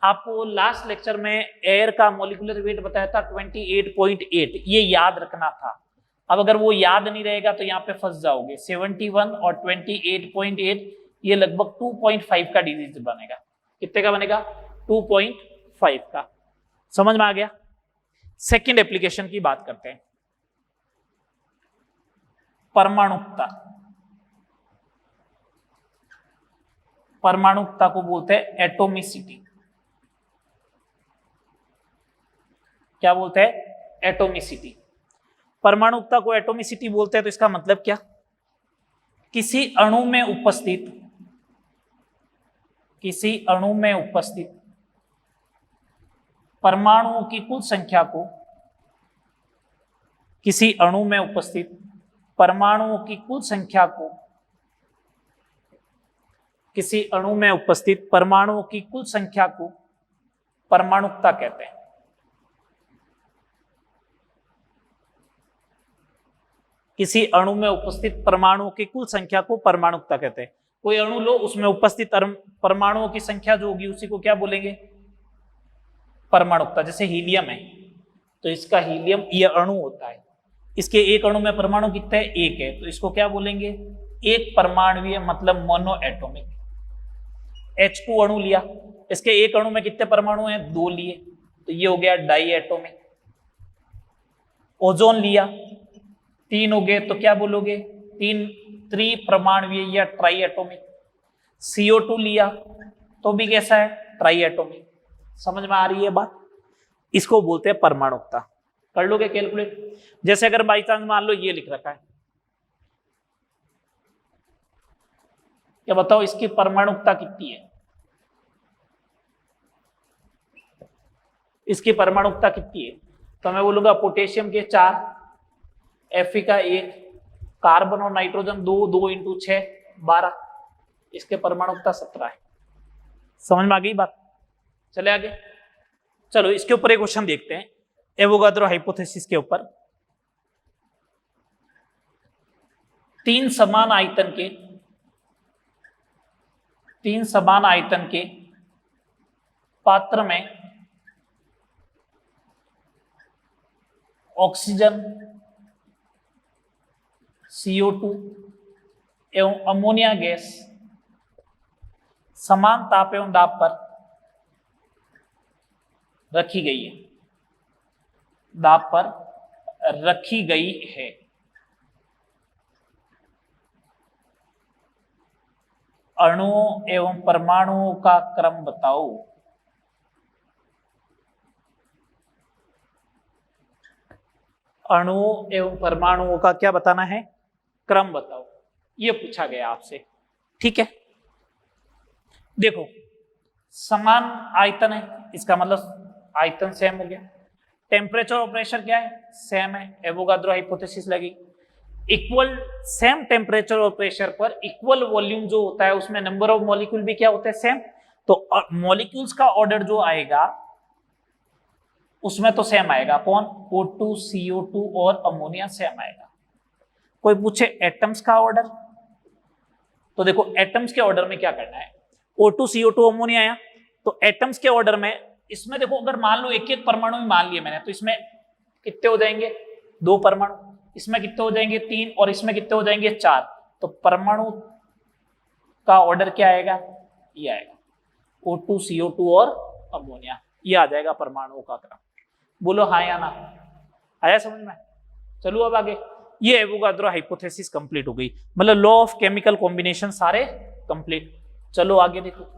आपको लास्ट लेक्चर में एयर का मॉलिक्यूलर वेट बताया था 28.8, ये याद रखना था। अब अगर वो याद नहीं रहेगा तो यहाँ पे फंस जाओगे। 71 और 28.8 ये लगभग 2.5 का डिजिट बनेगा। कितने का बनेगा? 2.5 का। समझ में आ गया? सेकेंड एप्लीकेशन की बात करते हैं, परमाणुकता। परमाणुकता को बोलते हैं एटोमिसिटी। क्या बोलते हैं? एटोमिसिटी। परमाणुकता को एटोमिसिटी बोलते हैं, तो इसका मतलब क्या? किसी अणु में उपस्थित परमाणुओं की कुल संख्या को, किसी अणु में उपस्थित परमाणुओं की कुल संख्या को, किसी अणु में उपस्थित परमाणुओं की कुल संख्या को परमाणुकता कहते हैं। किसी अणु में उपस्थित परमाणुओं की कुल संख्या को परमाणुकता कहते हैं। कोई अणु लो, उसमें उपस्थित परमाणुओं की संख्या जो होगी उसी को क्या बोलेंगे? परमाणुकता। जैसे हीलियम है, तो इसका हीलियम ये अणु होता है, इसके एक अणु में परमाणु कितने हैं? एक है, तो इसको क्या बोलेंगे? एक परमाणुवीय, मतलब मोनो एटॉमिक। H2 अणु लिया, इसके एक अणु में कितने परमाणु हैं? 2 लिए, तो ये हो गया डाई एटॉमिक। ओजोन लिया, 3 हो गए, तो क्या बोलोगे? 3 त्रिपरमाणुवीय या ट्राई एटॉमिक। CO2 लिया तो भी कैसा है? Try atomic. समझ में आ रही है बात? इसको बोलते हैं परमाणुकता। कर लोगे कैलकुलेट? जैसे अगर बाई चांस मान लो ये लिख रखा है, क्या बताओ इसकी परमाणुकता कितनी है? इसकी परमाणुकता कितनी है? तो मैं बोलूंगा पोटेशियम के 4, Fe का 1, कार्बन और नाइट्रोजन 2 इंटू 6 12, इसके परमाणुकता 17 है। समझ में आ गई बात? चले आगे। चलो इसके ऊपर एक क्वेश्चन देखते हैं, एवोगाद्रो हाइपोथेसिस के ऊपर। तीन समान आयतन के पात्र में ऑक्सीजन, CO2 एवं अमोनिया गैस समान ताप एवं दाब पर रखी गई है, अणुओं एवं परमाणुओं का क्रम बताओ। अणुओं एवं परमाणुओं का क्या बताना है? क्रम बताओ, ये पूछा गया आपसे। ठीक है, देखो समान आयतन है, इसका मतलब आयतन सेम हो गया। टेम्परेचर और प्रेशर क्या है? सेम है, एवोगाद्रो हाइपोथेसिस लगी। इक्वल सेम टेम्परेचर और प्रेशर पर इक्वल वॉल्यूम जो होता है उसमें नंबर ऑफ मॉलिक्यूल भी क्या होते हैं? सेम। तो मॉलिक्यूल्स का ऑर्डर जो आएगा उसमें तो सेम आएगा। कौन? O2, CO2 और अमोनिया सेम आएगा। कोई पूछे एटम्स का ऑर्डर, तो देखो एटम्स के ऑर्डर में क्या करना है। O2, CO2, अमोनिया आया, तो एटम्स के ऑर्डर में इसमें देखो अगर मान लो एक एक परमाणु में मान लिए मैंने, तो इसमें कितने हो जाएंगे? 2 परमाणु। इसमें कितने हो जाएंगे? 3। और इसमें कितने हो जाएंगे? 4। तो परमाणु का ऑर्डर क्या आएगा? ये आएगा O2, CO2 और अमोनिया, ये आ जाएगा परमाणुओं का क्रम। बोलो हाँ या ना? आया समझ में? चलो अब आगे। ये एवोगाद्रो हाइपोथेसिस कंप्लीट हो गई, मतलब लॉ ऑफ केमिकल कॉम्बिनेशन सारे कंप्लीट। चलो आगे देखो।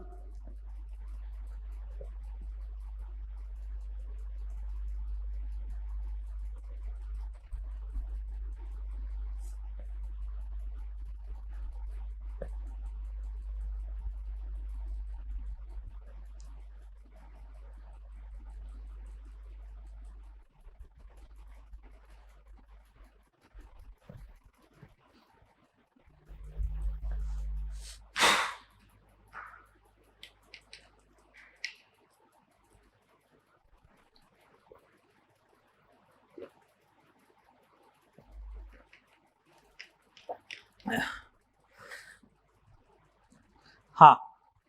हाँ,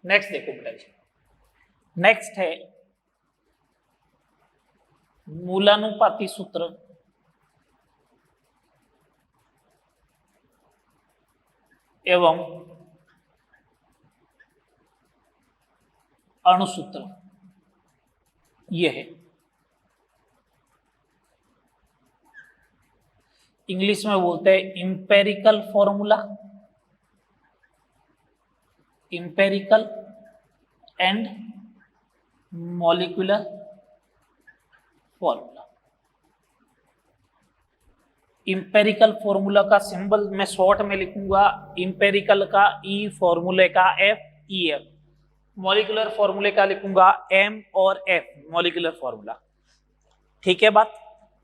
नेक्स्ट देखो बेटा जी। नेक्स्ट है मूलानुपाती सूत्र एवं अणुसूत्र। ये है, इंग्लिश में बोलते हैं empirical formula, empirical and molecular formula. Empirical formula का सिंबल मैं शॉर्ट में लिखूंगा इंपेरिकल का E, फॉर्मूले का F, EF। मॉलिक्यूलर फॉर्मूले का लिखूंगा M और F, मॉलिक्यूलर फॉर्मूला। ठीक है बात?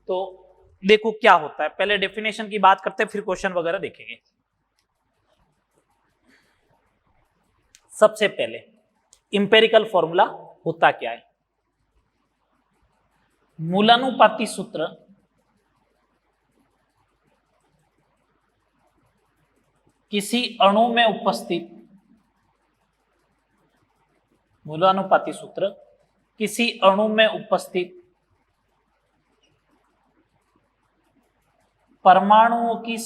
तो देखो क्या होता है, पहले डेफिनेशन की बात करते हैं फिर क्वेश्चन वगैरह देखेंगे। सबसे पहले इंपेरिकल फॉर्मूला होता क्या है? मूलानुपाती सूत्र किसी अणु में उपस्थित, मूलानुपाती सूत्र किसी अणु में उपस्थित परमाणुओं की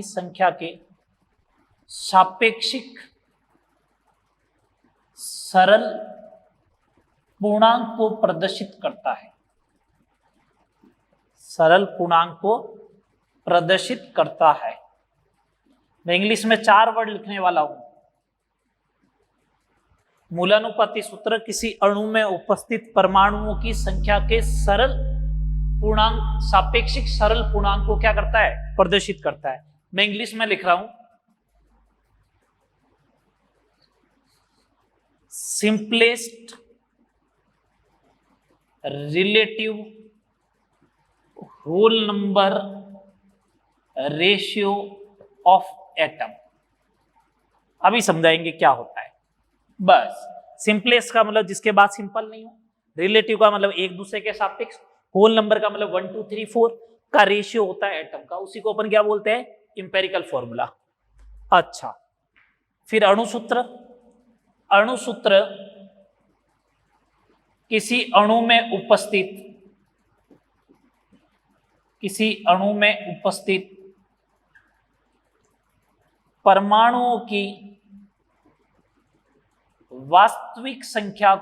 संख्या के सापेक्षिक सरल पूर्णांक को प्रदर्शित करता है। सरल पूर्णांक को प्रदर्शित करता है। मैं इंग्लिश में 4 वर्ड लिखने वाला हूं। मूलानुपाती सूत्र किसी अणु में उपस्थित परमाणुओं की संख्या के सरल पूर्णांक, सापेक्षिक सरल पूर्णांक को क्या करता है? प्रदर्शित करता है। मैं इंग्लिश में लिख रहा हूं, simplest relative whole number ratio of atom. अभी समझाएंगे क्या होता है। बस सिंपलेस्ट का मतलब जिसके बाद सिंपल नहीं हो, रिलेटिव का मतलब एक दूसरे के सापेक्ष, होल नंबर का मतलब 1 2 3 4 का रेशियो होता है एटम का, उसी को अपन क्या बोलते हैं, इंपेरिकल फॉर्मूला। अच्छा, फिर अणुसूत्र। अणुसूत्र किसी अणु में उपस्थित परमाणुओं की वास्तविक संख्या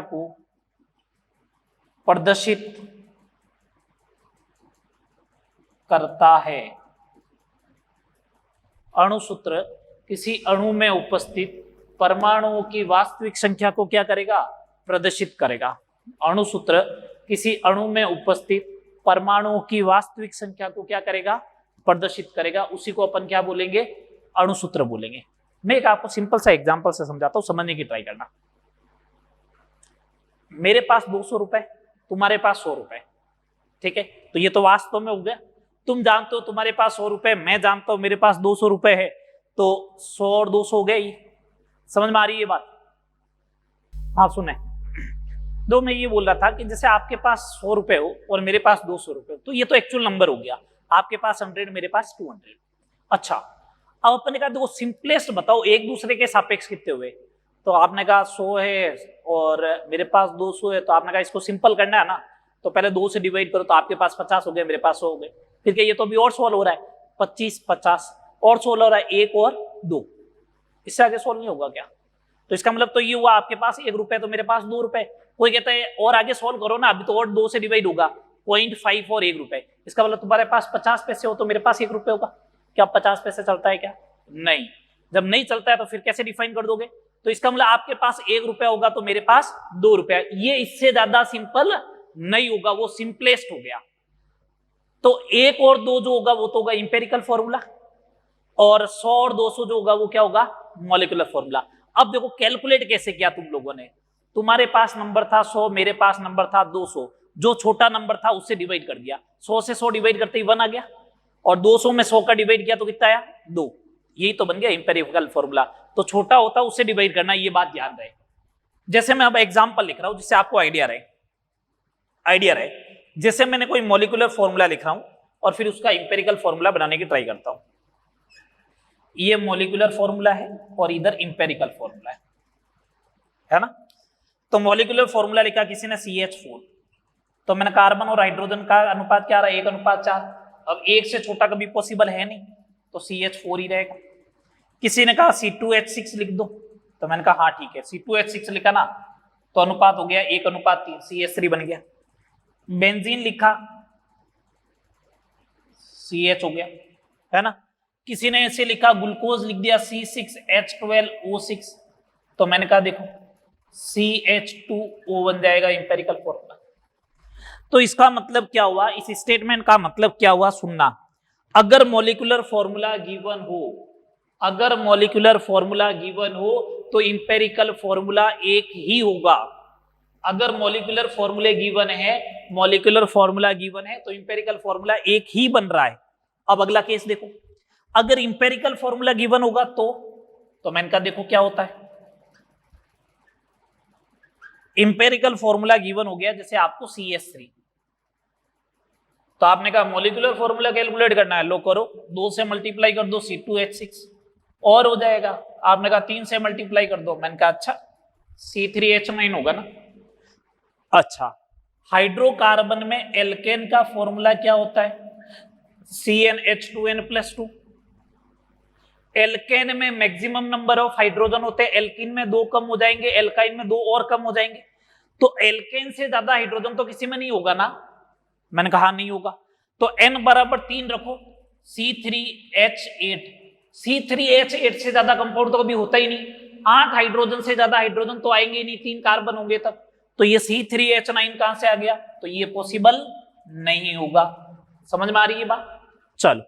को प्रदर्शित करता है। अणुसूत्र किसी अणु में उपस्थित परमाणुओं की वास्तविक संख्या को क्या करेगा, प्रदर्शित करेगा। अणुसूत्र किसी अणु में उपस्थित परमाणुओं की वास्तविक संख्या को क्या करेगा, प्रदर्शित करेगा। उसी को अपन क्या बोलेंगे, अणुसूत्र बोलेंगे। मैं एक आपको सिंपल सा एग्जांपल से समझाता हूं, समझने की ट्राई करना। मेरे पास 200 रुपए, तुम्हारे पास 100 रुपए, ठीक है, तो ये तो वास्तव में हो गया। तुम जानते हो तुम्हारे पास 100 रुपए, मैं जानता हूं मेरे पास 200 रुपए है, तो 100 और 200 हो गए। समझ में आ रही है ये बात? हाँ सुने, तो मैं ये बोल रहा था कि जैसे आपके पास 100 रुपए हो और मेरे पास 200 रुपए, तो ये तो एक्चुअल नंबर हो गया, आपके पास 100, मेरे पास 200। अच्छा, अब अपन ने कहा देखो सिंपलेस्ट बताओ एक दूसरे के सापेक्ष कितने हुए, तो आपने कहा 100 है और मेरे पास 200 है, तो आपने कहा इसको सिंपल करना है ना, तो पहले 2 से डिवाइड करो, तो आपके पास 50 हो गए, मेरे पास 100 हो गए। फिर क्या, ये तो अभी और सॉल्व हो रहा है, 25 50 और सॉल्व हो रहा है, 1 और 2, इससे आगे सॉल्व नहीं होगा क्या? तो इसका मतलब तो ये हुआ आपके पास 1 रुपए तो मेरे पास 2 रुपए। कोई कहता है और आगे सॉल्व करो ना, अभी तो और 2 से डिवाइड होगा, 0.5 और 1 रुपए, इसका मतलब तुम्हारे पास 50 पैसे हो तो मेरे पास 1 रुपए होगा। क्या 50 पैसे चलता है क्या? नहीं। जब नहीं चलता है तो फिर कैसे डिफाइन कर दोगे? तो इसका मतलब आपके पास 1 रुपया होगा तो मेरे पास 2 रुपया। ये इससे ज्यादा सिंपल नहीं होगा, वो सिंपलेस्ट हो गया। तो 1 और 2 जो होगा वो तो होगा इंपेरिकल फॉर्मूला, और 100 और 200 जो होगा वो क्या होगा, मॉलिक्यूलर फॉर्मूला। अब देखो कैलकुलेट कैसे किया तुम लोगों ने, तुम्हारे पास नंबर था 100, मेरे पास नंबर था 200, जो छोटा नंबर था उससे डिवाइड कर दिया, 100 से 100 डिवाइड करते ही 1 आ गया, और 200 में 100 का डिवाइड किया तो कितना आया, 2। यही तो बन गया इंपेरिकल फॉर्मूला। तो छोटा होता उससे डिवाइड करना, ये बात ध्यान रहे। जैसे मैं अब एग्जांपल लिख रहा हूं जिससे आपको आइडिया रहे। जैसे मैंने कोई मॉलिक्यूलर फॉर्मूला लिख रहा हूं और फिर उसका इंपेरिकल फॉर्मूला बनाने की ट्राई करता हूं। ये मॉलिक्यूलर फॉर्मूला है और इधर इंपेरिकल फॉर्मूला है ना। तो मॉलिक्यूलर फॉर्मूला लिखा किसी ने CH4, तो मैंने कार्बन और हाइड्रोजन का अनुपात क्या रहा, 1:4। अब 1 से छोटा कभी पॉसिबल है नहीं, तो CH4 ही रहेगा। किसी ने कहा C2H6 लिख दो, तो मैंने कहा हाँ ठीक है, C2H6 लिखा ना, तो अनुपात हो गया 1:3, CH3 बन गया। बेंजीन लिखा, CH हो गया, है ना। किसी ने ऐसे लिखा ग्लूकोज लिख दिया C6H12O6, तो मैंने कहा देखो CH2O बन जाएगा, इंपेरिकल फॉर्मूला। तो इसका मतलब क्या हुआ, इस स्टेटमेंट का मतलब क्या हुआ, सुनना। अगर मॉलिक्यूलर फॉर्मूला गिवन हो, तो इंपेरिकल फॉर्मूला एक ही होगा। अगर मॉलिक्यूलर फॉर्मूला गिवन है तो इंपेरिकल फॉर्मूला एक ही बन रहा है। अब अगला केस देखो, अगर इंपेरिकल फॉर्मूला गिवन होगा तो मैंने कहा देखो क्या होता है। इंपेरिकल फॉर्मूला गिवन हो गया, जैसे आपको CH3, तो आपने कहा मॉलिक्यूलर फॉर्मूला कैलकुलेट करना है, लो करो, 2 से मल्टीप्लाई कर दो C2H6 और हो जाएगा। आपने कहा 3 से मल्टीप्लाई कर दो, मैंने कहा अच्छा C3H9 होगा ना। अच्छा, हाइड्रोकार्बन में एल्केन का फॉर्मूला क्या होता है, CnH2n+2। एल्केन में मैक्सिमम नंबर ऑफ हाइड्रोजन होते हैं, एल्कीन में 2 कम हो जाएंगे, एल्काइन में 2 और कम हो जाएंगे। तो एल्केन से ज्यादा हाइड्रोजन तो किसी में नहीं होगा ना, मैंने कहा नहीं होगा। तो n बराबर 3 रखो, C3H8 से ज्यादा कंपाउंड तो कभी होता ही नहीं, 8 हाइड्रोजन से ज्यादा हाइड्रोजन तो आएंगे नहीं, 3 कार्बन होंगे तब। तो ये C3H9 कहां से आ गया, तो ये पॉसिबल नहीं होगा। समझ में आ रही है बात? चलो,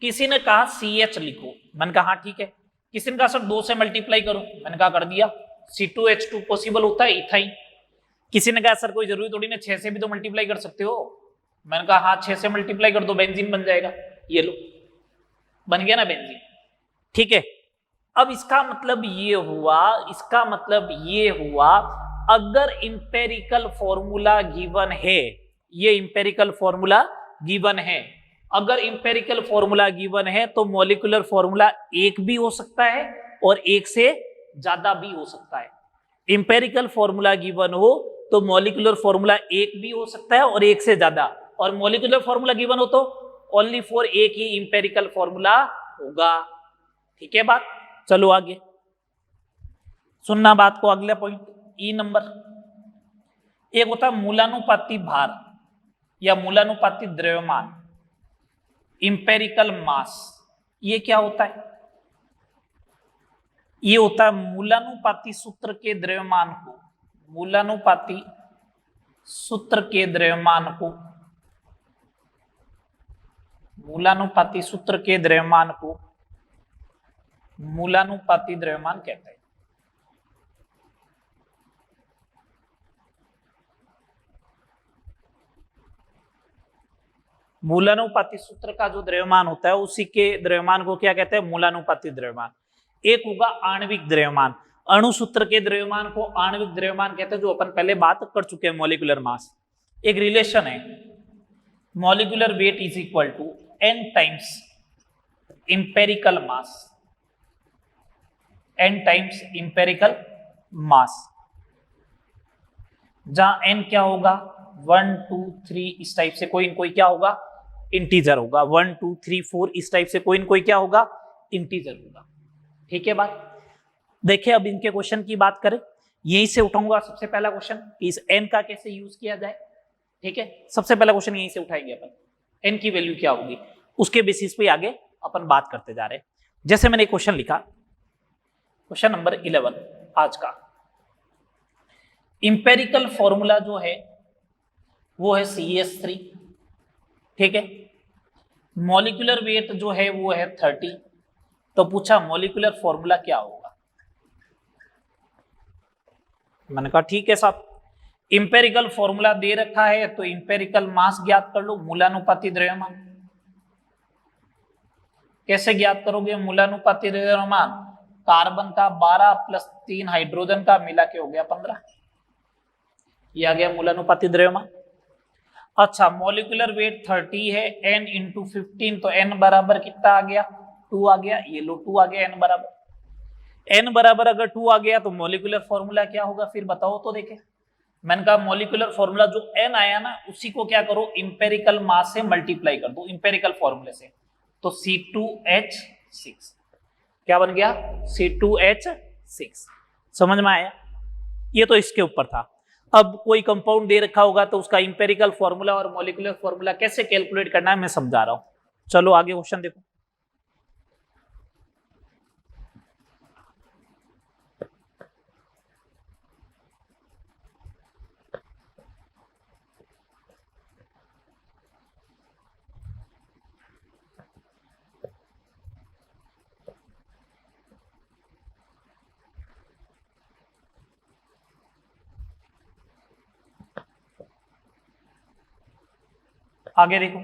किसी ने कहा CH लिखो, मैंने कहा हाँ ठीक है। किसी ने कहा सर 2 से मल्टीप्लाई करो, मैंने कहा कर दिया। C2H2 पॉसिबल होता है, इथाइन। किसी ने कहा सर कोई जरूरी थोड़ी ना 6 से भी तो मल्टीप्लाई कर सकते हो। मैंने कहा हाँ 6 से मल्टीप्लाई कर दो, बेंजीन बन जाएगा। ये लो बन गया ना बेंजीन। ठीक है, अब इसका मतलब ये हुआ अगर इंपेरिकल फॉर्मूला गिवन है, ये इंपेरिकल फॉर्मूला गिवन है, अगर इंपेरिकल फॉर्मूला गिवन है तो मॉलिक्यूलर फॉर्मूला एक भी हो सकता है और एक से ज्यादा भी हो सकता है। इंपेरिकल फॉर्मूला गिवन हो तो मॉलिक्यूलर फॉर्मूला एक भी हो सकता है और एक से ज्यादा, और मॉलिक्यूलर फॉर्मूला गिवन हो तो ओनली फॉर एक ही इंपेरिकल फॉर्मूला होगा। ठीक है बात, चलो आगे सुनना बात को। अगला पॉइंट ई नंबर, एक होता है मूलानुपाती भार या मूलानुपाती द्रव्यमान, इंपेरिकल मास। ये क्या होता है? ये होता है मूलानुपाती सूत्र के द्रव्यमान को, मूलानुपाती सूत्र के द्रव्यमान को, मूलानुपाती सूत्र के द्रव्यमान को मूलानुपाती द्रव्यमान कहते हैं। मूलानुपाती सूत्र का जो द्रव्यमान होता है उसी के द्रव्यमान को क्या कहते हैं? मूलानुपाती द्रव्यमान। एक होगा आणविक द्रव्यमान, अणु सूत्र के द्रव्यमान को आणविक द्रव्यमान कहते हैं, जो अपन पहले बात कर चुके हैं मॉलिक्यूलर मास। एक रिलेशन है, molecular weight is equal to n times empirical mass, n times empirical mass, जहां n क्या होगा 1 2 3 इस टाइप से कोई न कोई क्या होगा इंटीजर होगा, 1 2 3 4 इस टाइप से कोई न कोई क्या होगा इंटीजर होगा। ठीक है बात। देखिए अब इनके क्वेश्चन की बात करें, यहीं से उठाऊंगा सबसे पहला क्वेश्चन कि इस n का कैसे यूज किया जाए। ठीक है, सबसे पहला क्वेश्चन यहीं से उठाएंगे अपन, n की वैल्यू क्या होगी, उसके बेसिस पे आगे अपन बात करते जा रहे हैं। जैसे मैंने क्वेश्चन लिखा, क्वेश्चन नंबर 11 आज का, इंपेरिकल फॉर्मूला जो है वो है CH3। ठीक है, मॉलिक्यूलर वेट जो है वो है 30। तो पूछा मॉलिक्यूलर फॉर्मूला क्या होगा। मैंने कहा ठीक है साहब, इंपेरिकल फॉर्मूला दे रखा है तो इंपेरिकल मास ज्ञात कर लो, मूलानुपाती द्रव्यमान। कैसे ज्ञात करोगे मूलानुपाती द्रव्यमान? कार्बन का 12 प्लस 3 हाइड्रोजन का मिला के हो गया 15, ये आ गया मूलानुपाती द्रव्यमान। अच्छा, मॉलिक्यूलर वेट 30 है, n इंटू 15 तो n बराबर कितना आ गया 2 आ गया, ये लो 2 आ गया n बराबर अगर 2 आ गया तो मॉलिक्यूलर फॉर्मूला क्या होगा फिर बताओ तो देखे। मैंने कहा मॉलिक्यूलर फॉर्मूला जो n आया ना उसी को क्या करो इंपेरिकल मास से मल्टीप्लाई कर दो इंपेरिकल फॉर्मूले से, तो C2H6 क्या बन गया C2H6। समझ में आया? ये तो इसके ऊपर था। अब कोई कंपाउंड दे रखा होगा तो उसका इंपेरिकल फॉर्मूला और मॉलिक्यूलर फॉर्मूला कैसे कैलकुलेट करना है मैं समझा रहा हूं। चलो आगे क्वेश्चन देखो। आगे देखो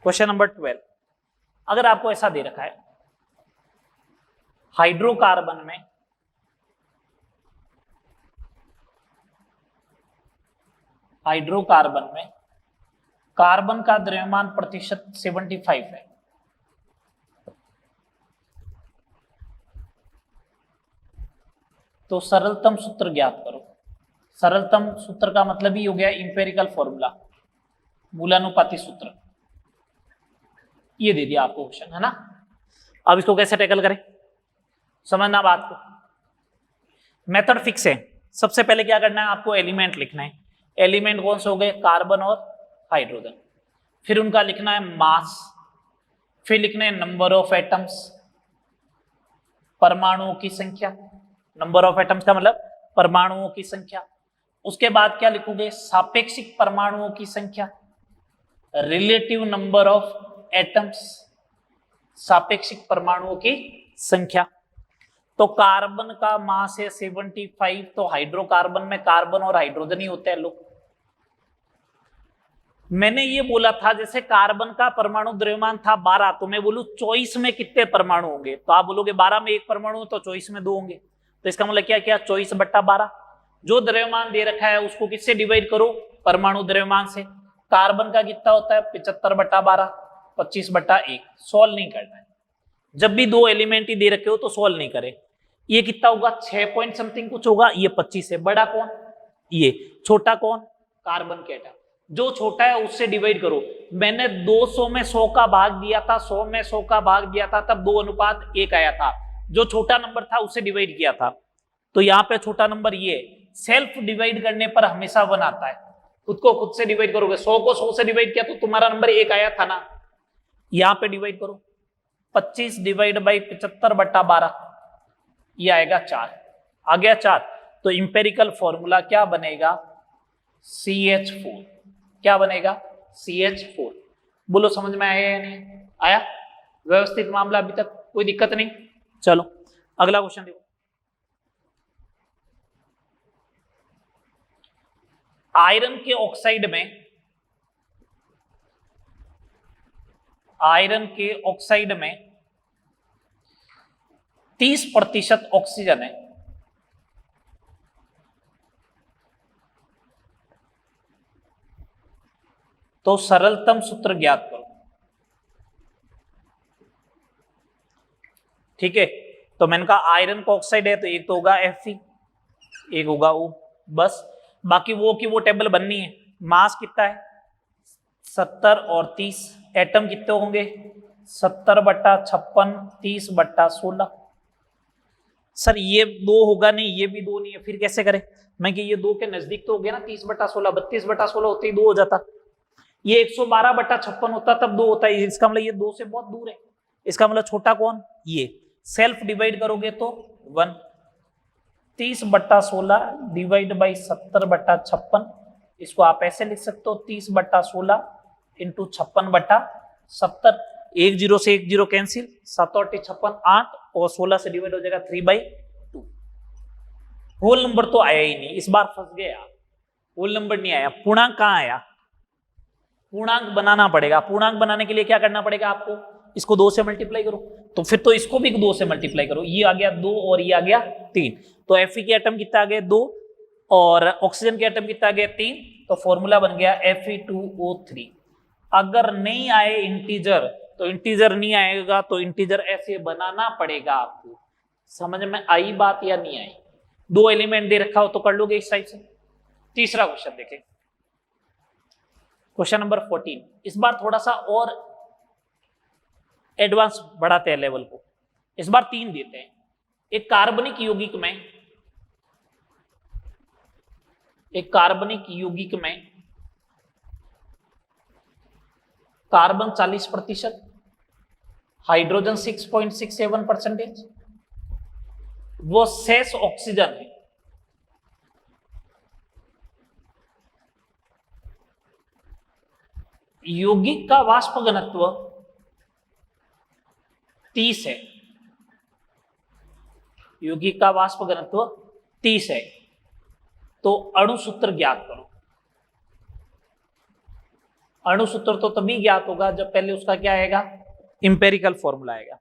क्वेश्चन नंबर 12। अगर आपको ऐसा दे रखा है हाइड्रोकार्बन में कार्बन का द्रव्यमान प्रतिशत 75 है, तो सरलतम सूत्र ज्ञात करो। सरलतम सूत्र का मतलब ही हो गया इंपेरिकल फॉर्मूला, मूलानुपाती सूत्र। ये दे दिया आपको क्वेश्चन है ना। अब इसको कैसे टैकल करें समझना बात को। मेथड फिक्स है। सबसे पहले क्या करना है आपको एलिमेंट लिखना है। एलिमेंट कौन से हो गए कार्बन और हाइड्रोजन, फिर उनका लिखना है मास, फिर लिखना है नंबर ऑफ एटम्स, परमाणुओं की संख्या। नंबर ऑफ एटम्स का मतलब परमाणुओं की संख्या। उसके बाद क्या लिखोगे सापेक्षिक परमाणुओं की संख्या, रिलेटिव नंबर ऑफ एटम्स, सापेक्षिक परमाणुओं की संख्या। तो कार्बन का मास है 75, तो हाइड्रोकार्बन में कार्बन और हाइड्रोजन ही होते हैं लोग। मैंने ये बोला था जैसे कार्बन का परमाणु द्रव्यमान था 12, तो मैं बोलूं चॉइस में कितने परमाणु होंगे, तो आप बोलोगे 12 में एक परमाणु, तो चॉइस में 2 होंगे। तो इसका मतलब क्या क्या, चॉइस बट्टा 12। जो द्रव्यमान दे रखा है उसको किससे डिवाइड करो, परमाणु द्रव्यमान से। कार्बन का कितना होता है 75 बट्टा 12, 25 बट्टा 1। सोल्व नहीं करना है, जब भी 2 एलिमेंट ही दे रखे हो तो सोल्व नहीं करे। ये कितना होगा 6 पॉइंट समथिंग कुछ होगा, ये 25 है। बड़ा कौन, ये। छोटा कौन, कार्बन के एटम। जो छोटा है उससे डिवाइड करो। मैंने 200 में 100 का भाग दिया था, 100 में 100 का भाग दिया था, तब 2:1 आया था। जो छोटा नंबर था उससे डिवाइड किया था, तो यहाँ पे छोटा नंबर ये। सेल्फ डिवाइड करने पर हमेशा 1 आता है। खुद को खुद से डिवाइड करोगे, 100 को 100 से डिवाइड किया तो तुम्हारा नंबर 1 आया था ना। यहाँ पे डिवाइड करो, 25 डिवाइड बाई 75 बट्टा 12, ये आएगा 4। आ गया 4। तो इंपेरिकल फॉर्मूला क्या बनेगा, CH4। क्या बनेगा, CH4। बोलो समझ में आया या नहीं आया, व्यवस्थित मामला अभी तक, कोई दिक्कत नहीं। चलो अगला क्वेश्चन देखो। आयरन के ऑक्साइड में, आयरन के ऑक्साइड में 30% ऑक्सीजन है, तो सरलतम सूत्र ज्ञात करो। ठीक है, तो मैंने कहा आयरन का ऑक्साइड है तो एक तो होगा Fe, एक होगा O, बस। बाकी वो की वो टेबल बननी है। मास कितना है 70 और 30, एटम कितने होंगे 70 बट्टा 56, 30 बट्टा 16। सर ये 2 होगा नहीं, ये भी 2 नहीं है, फिर कैसे करें। मैं कि ये 2 के नजदीक तो हो गया ना, 30 बट्टा 16, 32 बट्टा 16 होते ही 2 हो जाता। ये 112 बट्टा 56 होता तब 2 होता है, इसका मतलब ये 2 से बहुत दूर है। इसका मतलब छोटा कौन, ये। सेल्फ डिवाइड करोगे तो 1। 30 बट्टा 16 डिवाइड बाई 70 बट्टा 56, इसको आप ऐसे लिख सकते हो 30 बट्टा 16 इंटू 56 बट्टा 70। 1 0 से 1 0 कैंसिल, 7 और 56 8, और 16 से डिवाइड हो जाएगा 3/2। होल नंबर तो आया ही नहीं, इस बार फंस गया। होल नंबर नहीं आया, पूर्णांक कहाँ आया, पूर्णांक बनाना पड़ेगा। पूर्णांक बनाने के लिए क्या करना पड़ेगा आपको, इसको 2 से मल्टीप्लाई करो, तो फिर तो इसको भी 2 से मल्टीप्लाई करो। ये आ गया 2 और ये आ गया 3, तो Fe के एटम कितना आ गया 2 और ऑक्सीजन के एटम कितना आ गया 3, तो फॉर्मूला बन गया Fe2O3। अगर नहीं आए इंटीजर, तो इंटीजर नहीं आएगा तो इंटीजर ऐसे बनाना पड़ेगा आपको। समझ में आई बात या नहीं आई। 2 एलिमेंट दे रखा हो तो कर लोगे इस टाइप से। तीसरा क्वेश्चन देखें, क्वेश्चन नंबर 14। इस बार थोड़ा सा और एडवांस बढ़ाते हैं लेवल को। इस बार 3 देते हैं। एक कार्बनिक यौगिक में, एक कार्बनिक यौगिक में कार्बन 40%, हाइड्रोजन 6.67%, वो शेष ऑक्सीजन है। यौगिक का वाष्प घनत्व 30 है, यौगिक का वाष्प घनत्व 30 है, तो अणु सूत्र ज्ञात करो। अणु सूत्र तो तभी ज्ञात होगा जब पहले उसका क्या आएगा, इंपेरिकल फॉर्मूला आएगा।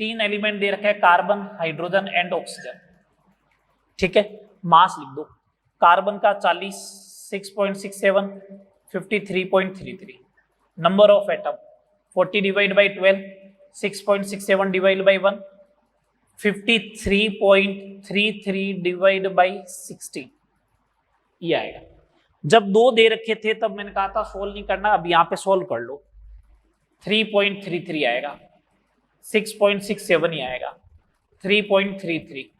3 एलिमेंट दे रखे हैं, कार्बन, हाइड्रोजन एंड ऑक्सीजन। ठीक है, मास लिख दो। कार्बन का 40, 6.67, 53.33। Number of atom 40 divide by 12, 6.67 divide by 1, 53.33 divide by 16, ये आएगा। जब 2 दे रखे थे तब मैंने कहा था सोल्व नहीं करना, अब यहां पे सोल्व कर लो। 3.33 आएगा, 6.67 ही आएगा, 3.33।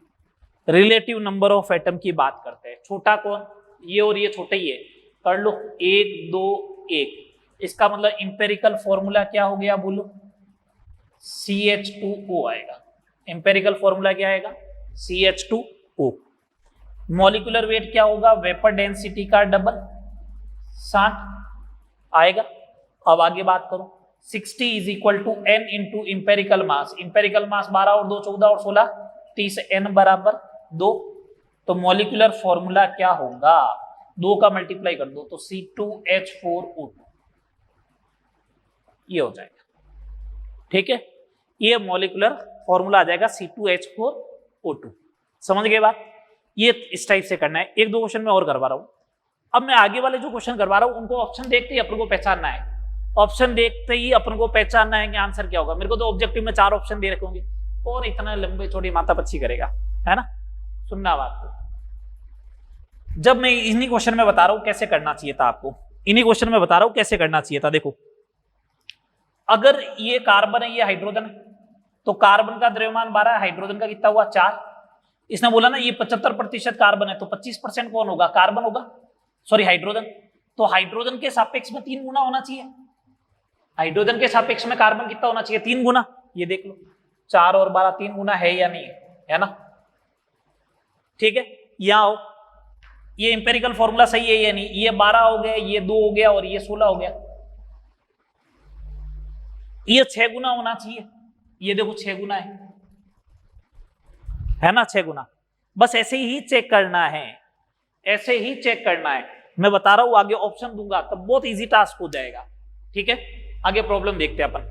रिलेटिव नंबर ऑफ एटम की बात करते हैं। छोटा कौन, ये और ये छोटा ही है, कर लो 1 2 1। इसका मतलब इंपेरिकल फॉर्मूला क्या हो गया बोलो, CH2O आएगा। इंपेरिकल फॉर्मूला क्या आएगा, CH2O। मॉलिक्यूलर वेट क्या होगा, वेपर डेंसिटी का डबल, 60 आएगा। अब आगे बात करो, 60 is equal to N into empirical mass. Empirical mass 12 और 2 14 और 16 36n बराबर 2, तो मॉलिक्यूलर फॉर्मूला क्या होगा, 2 का मल्टीप्लाई कर दो तो C2H4O2 ये हो जाएगा। ठीक है, ये मॉलिक्यूलर फॉर्मूला आ जाएगा C2H4O2। समझ गए बात? ये इस टाइप से करना है। एक दो क्वेश्चन मैं और करवा रहा हूं। अब मैं आगे वाले जो क्वेश्चन करवा रहा हूं उनको ऑप्शन देखते ही अपन को पहचानना है। ऑप्शन देखते ही अपन को पहचानना है कि आंसर क्या होगा। मेरे को तो ऑब्जेक्टिव में 4 ऑप्शन दे रखे होंगे, और इतना लंबे चौड़ी माथा पच्ची करेगा, है ना। सुनना बात को, जब मैं इन्हीं क्वेश्चन में बता रहा हूं कैसे करना चाहिए था आपको, इन्हीं क्वेश्चन में बता रहा हूं कैसे करना चाहिए था। देखो, अगर ये कार्बन है, ये हाइड्रोजन है, तो कार्बन का द्रव्यमान 12, हाइड्रोजन का कितना हुआ 4। इसने बोला ना ये 75% कार्बन है, तो 25% कौन होगा, कार्बन होगा, सॉरी हाइड्रोजन। तो हाइड्रोजन के सापेक्ष में 3 गुना होना चाहिए। हाइड्रोजन के सापेक्ष में कार्बन कितना होना चाहिए, 3 गुना। ये देख लो 4 और 12 3 गुना है या नहीं है ना। ठीक है, यहां आओ, ये इंपेरिकल फॉर्मूला सही है या नहीं। ये 12 हो गया, ये 2 हो गया और ये 16 हो गया। ये 6 गुना होना चाहिए, ये देखो 6 गुना है ना, 6 गुना। बस ऐसे ही चेक करना है, ऐसे ही चेक करना है। मैं बता रहा हूं, आगे ऑप्शन दूंगा तब बहुत इजी टास्क हो जाएगा। ठीक है, आगे प्रॉब्लम देखते हैं अपन।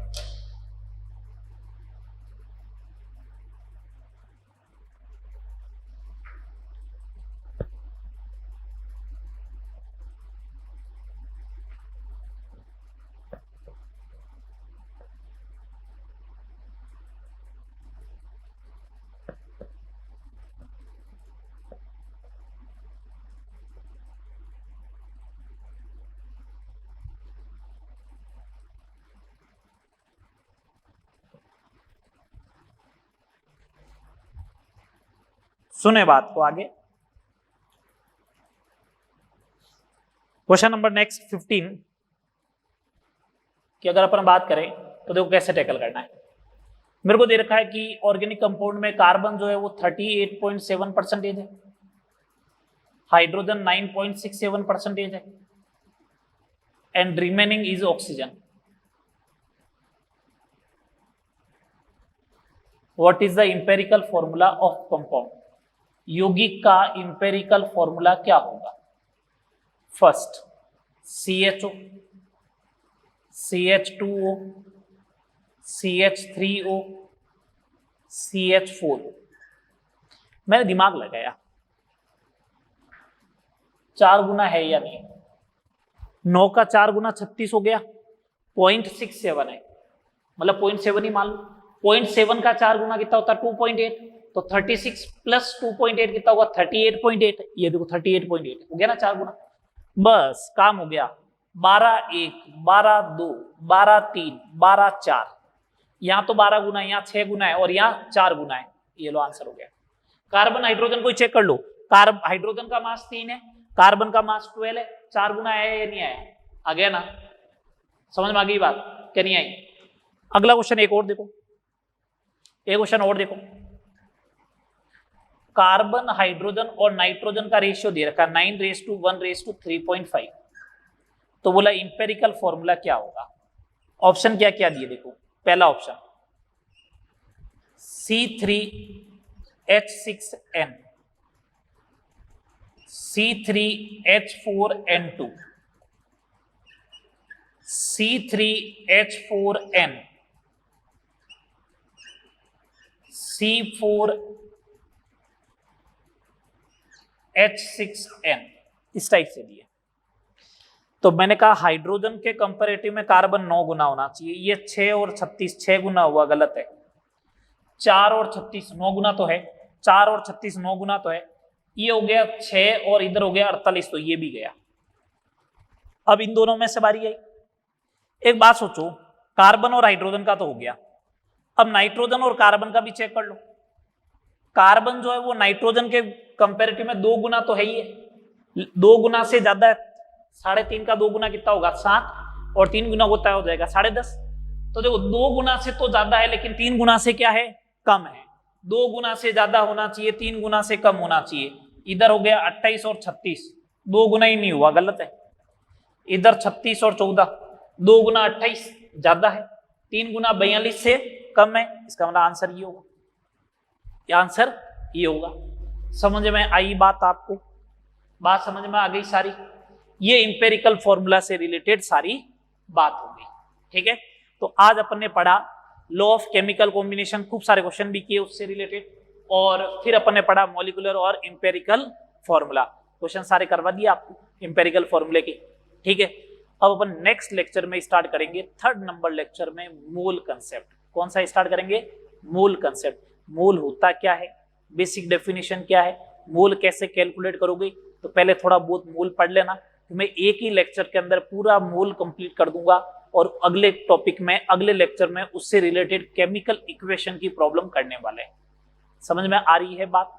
सुने बात को आगे। क्वेश्चन नंबर नेक्स्ट 15 कि अगर अपन बात करें तो देखो कैसे टैकल करना है। मेरे को दे रखा है कि ऑर्गेनिक कंपाउंड में कार्बन जो है वो 38.7% है, हाइड्रोजन 9.67% है, and remaining is oxygen. What is the empirical formula of compound, यौगिक का इंपेरिकल फॉर्मूला क्या होगा। First CHO, CH2O, CH3O, CH4। मैंने दिमाग लगाया 4 गुना है या नहीं। 9 का 4 गुना 36 हो गया, 0.67 है, मतलब 0.7 ही मान लो। 0.7 का 4 गुना कितना होता है 2.8, तो 36 प्लस 2.8 कितना होगा 38.8। ये देखो 38.8 हो गया ना 4 गुना, बस काम हो गया। 12-1, 12-2, 12-3, 12-4, यहां तो 12 गुना है, यहाँ 6 गुना है और यहाँ 4 गुना है। ये लो आंसर हो गया। कार्बन हाइड्रोजन को चेक कर लो, हाइड्रोजन का मास 3 है, कार्बन का मास 12 है, 4 गुना है या नहीं आया, आ गया ना। समझ में आ गई बात क्या नहीं आई। अगला क्वेश्चन एक और देखो, एक क्वेश्चन और देखो। कार्बन हाइड्रोजन और नाइट्रोजन का रेशियो दे रखा 9:1:3.5। तो बोला इंपेरिकल फॉर्मूला क्या होगा। ऑप्शन क्या क्या दिए देखो। पहला option C3H6N, C3H4N2, C3H4N, C4H6N, इस टाइप से दिए। तो मैंने कहा हाइड्रोजन के कंपैरेटिव में कार्बन 9 गुना होना चाहिए। ये 6 और 36 6 गुना हुआ, गलत है। 4 और 36 9 गुना तो है, 4 और 36 9 गुना तो है। ये हो गया 6 और इधर हो गया 48, तो ये भी गया। अब इन दोनों में से बारी आई। एक बात सोचो, कार्बन और हाइड्रोजन का तो हो गया, अब नाइट्रोजन और कार्बन का भी चेक कर लो। कार्बन जो है वो नाइट्रोजन के कंपैरेटिव में 2 गुना तो है ही है, 2 गुना से ज्यादा है। 3.5 का 2 गुना कितना होगा 7, और 3 गुना होता है हो जाएगा 10.5। तो देखो 2 गुना से तो ज्यादा है, लेकिन 3 गुना से क्या है, कम है। 2 गुना से ज्यादा होना चाहिए, 3 गुना से कम होना चाहिए। इधर हो गया 28 और 36, 2 गुना ही नहीं हुआ, गलत है। इधर 36 और 14, 2 गुना 28 ज्यादा है, 3 गुना 42 से कम है। इसका मतलब आंसर ये होगा। आंसर ये होगा। समझ में आई बात आपको? बात समझ में आ गई सारी? ये इंपेरिकल फॉर्मूला से रिलेटेड सारी बात होगी। ठीक है, तो आज अपन ने पढ़ा लॉ ऑफ केमिकल कॉम्बिनेशन, खूब सारे क्वेश्चन भी किए उससे रिलेटेड, और फिर अपन ने पढ़ा मॉलिक्यूलर और इंपेरिकल फॉर्मूला, क्वेश्चन सारे करवा दिए आपको इंपेरिकल फॉर्मूले के। ठीक है, अब अपन नेक्स्ट लेक्चर में स्टार्ट करेंगे, 3rd नंबर लेक्चर में मूल कंसेप्ट। कौन सा स्टार्ट करेंगे? मूल कंसेप्ट। मूल होता क्या है, बेसिक डेफिनेशन क्या है, मूल कैसे कैलकुलेट करोगे, तो पहले थोड़ा बहुत मूल पढ़ लेना। तो मैं एक ही लेक्चर के अंदर पूरा मूल कंप्लीट कर दूंगा, और अगले टॉपिक में, अगले लेक्चर में उससे रिलेटेड केमिकल इक्वेशन की प्रॉब्लम करने वाले हैं। समझ में आ रही है बात?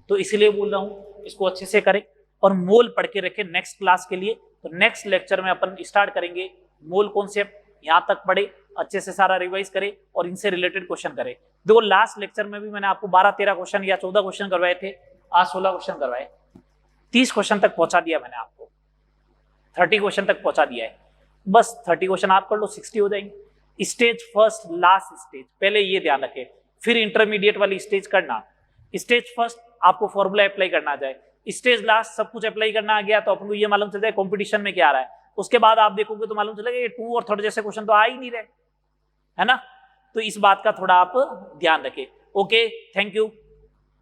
तो इसलिए बोल रहा हूं इसको अच्छे से करें और मोल पढ़ के रखें नेक्स्ट क्लास के लिए। तो नेक्स्ट लेक्चर में अपन स्टार्ट करेंगे मोल कॉन्सेप्ट, यहां तक पढ़े, अच्छे से सारा रिवाइज करें और इनसे रिलेटेड क्वेश्चन करें। देखो लास्ट लेक्चर में भी मैंने आपको 12-13 क्वेश्चन या 14 क्वेश्चन करवाए थे, आज 16 क्वेश्चन करवाए, 30 क्वेश्चन तक पहुंचा दिया मैंने आपको, 30 क्वेश्चन तक पहुंचा दिया है। बस 30 क्वेश्चन आप कर लो, 60 हो जाएंगे। स्टेज फर्स्ट, लास्ट स्टेज, पहले ये ध्यान रखें, फिर इंटरमीडिएट वाली स्टेज करना। स्टेज फर्स्ट आपको फॉर्मूला अप्लाई करना आ जाए, स्टेज लास्ट सब कुछ अप्लाई करना आ गया तो अपन को ये मालूम चल जाए कंपटीशन में क्या आ रहा है। उसके बाद आप देखोगे तो मालूम चलेगा ये 2 और 3rd जैसे क्वेश्चन तो आ ही नहीं रहे, है ना? तो इस बात का थोड़ा आप ध्यान रखें। Okay, thank you.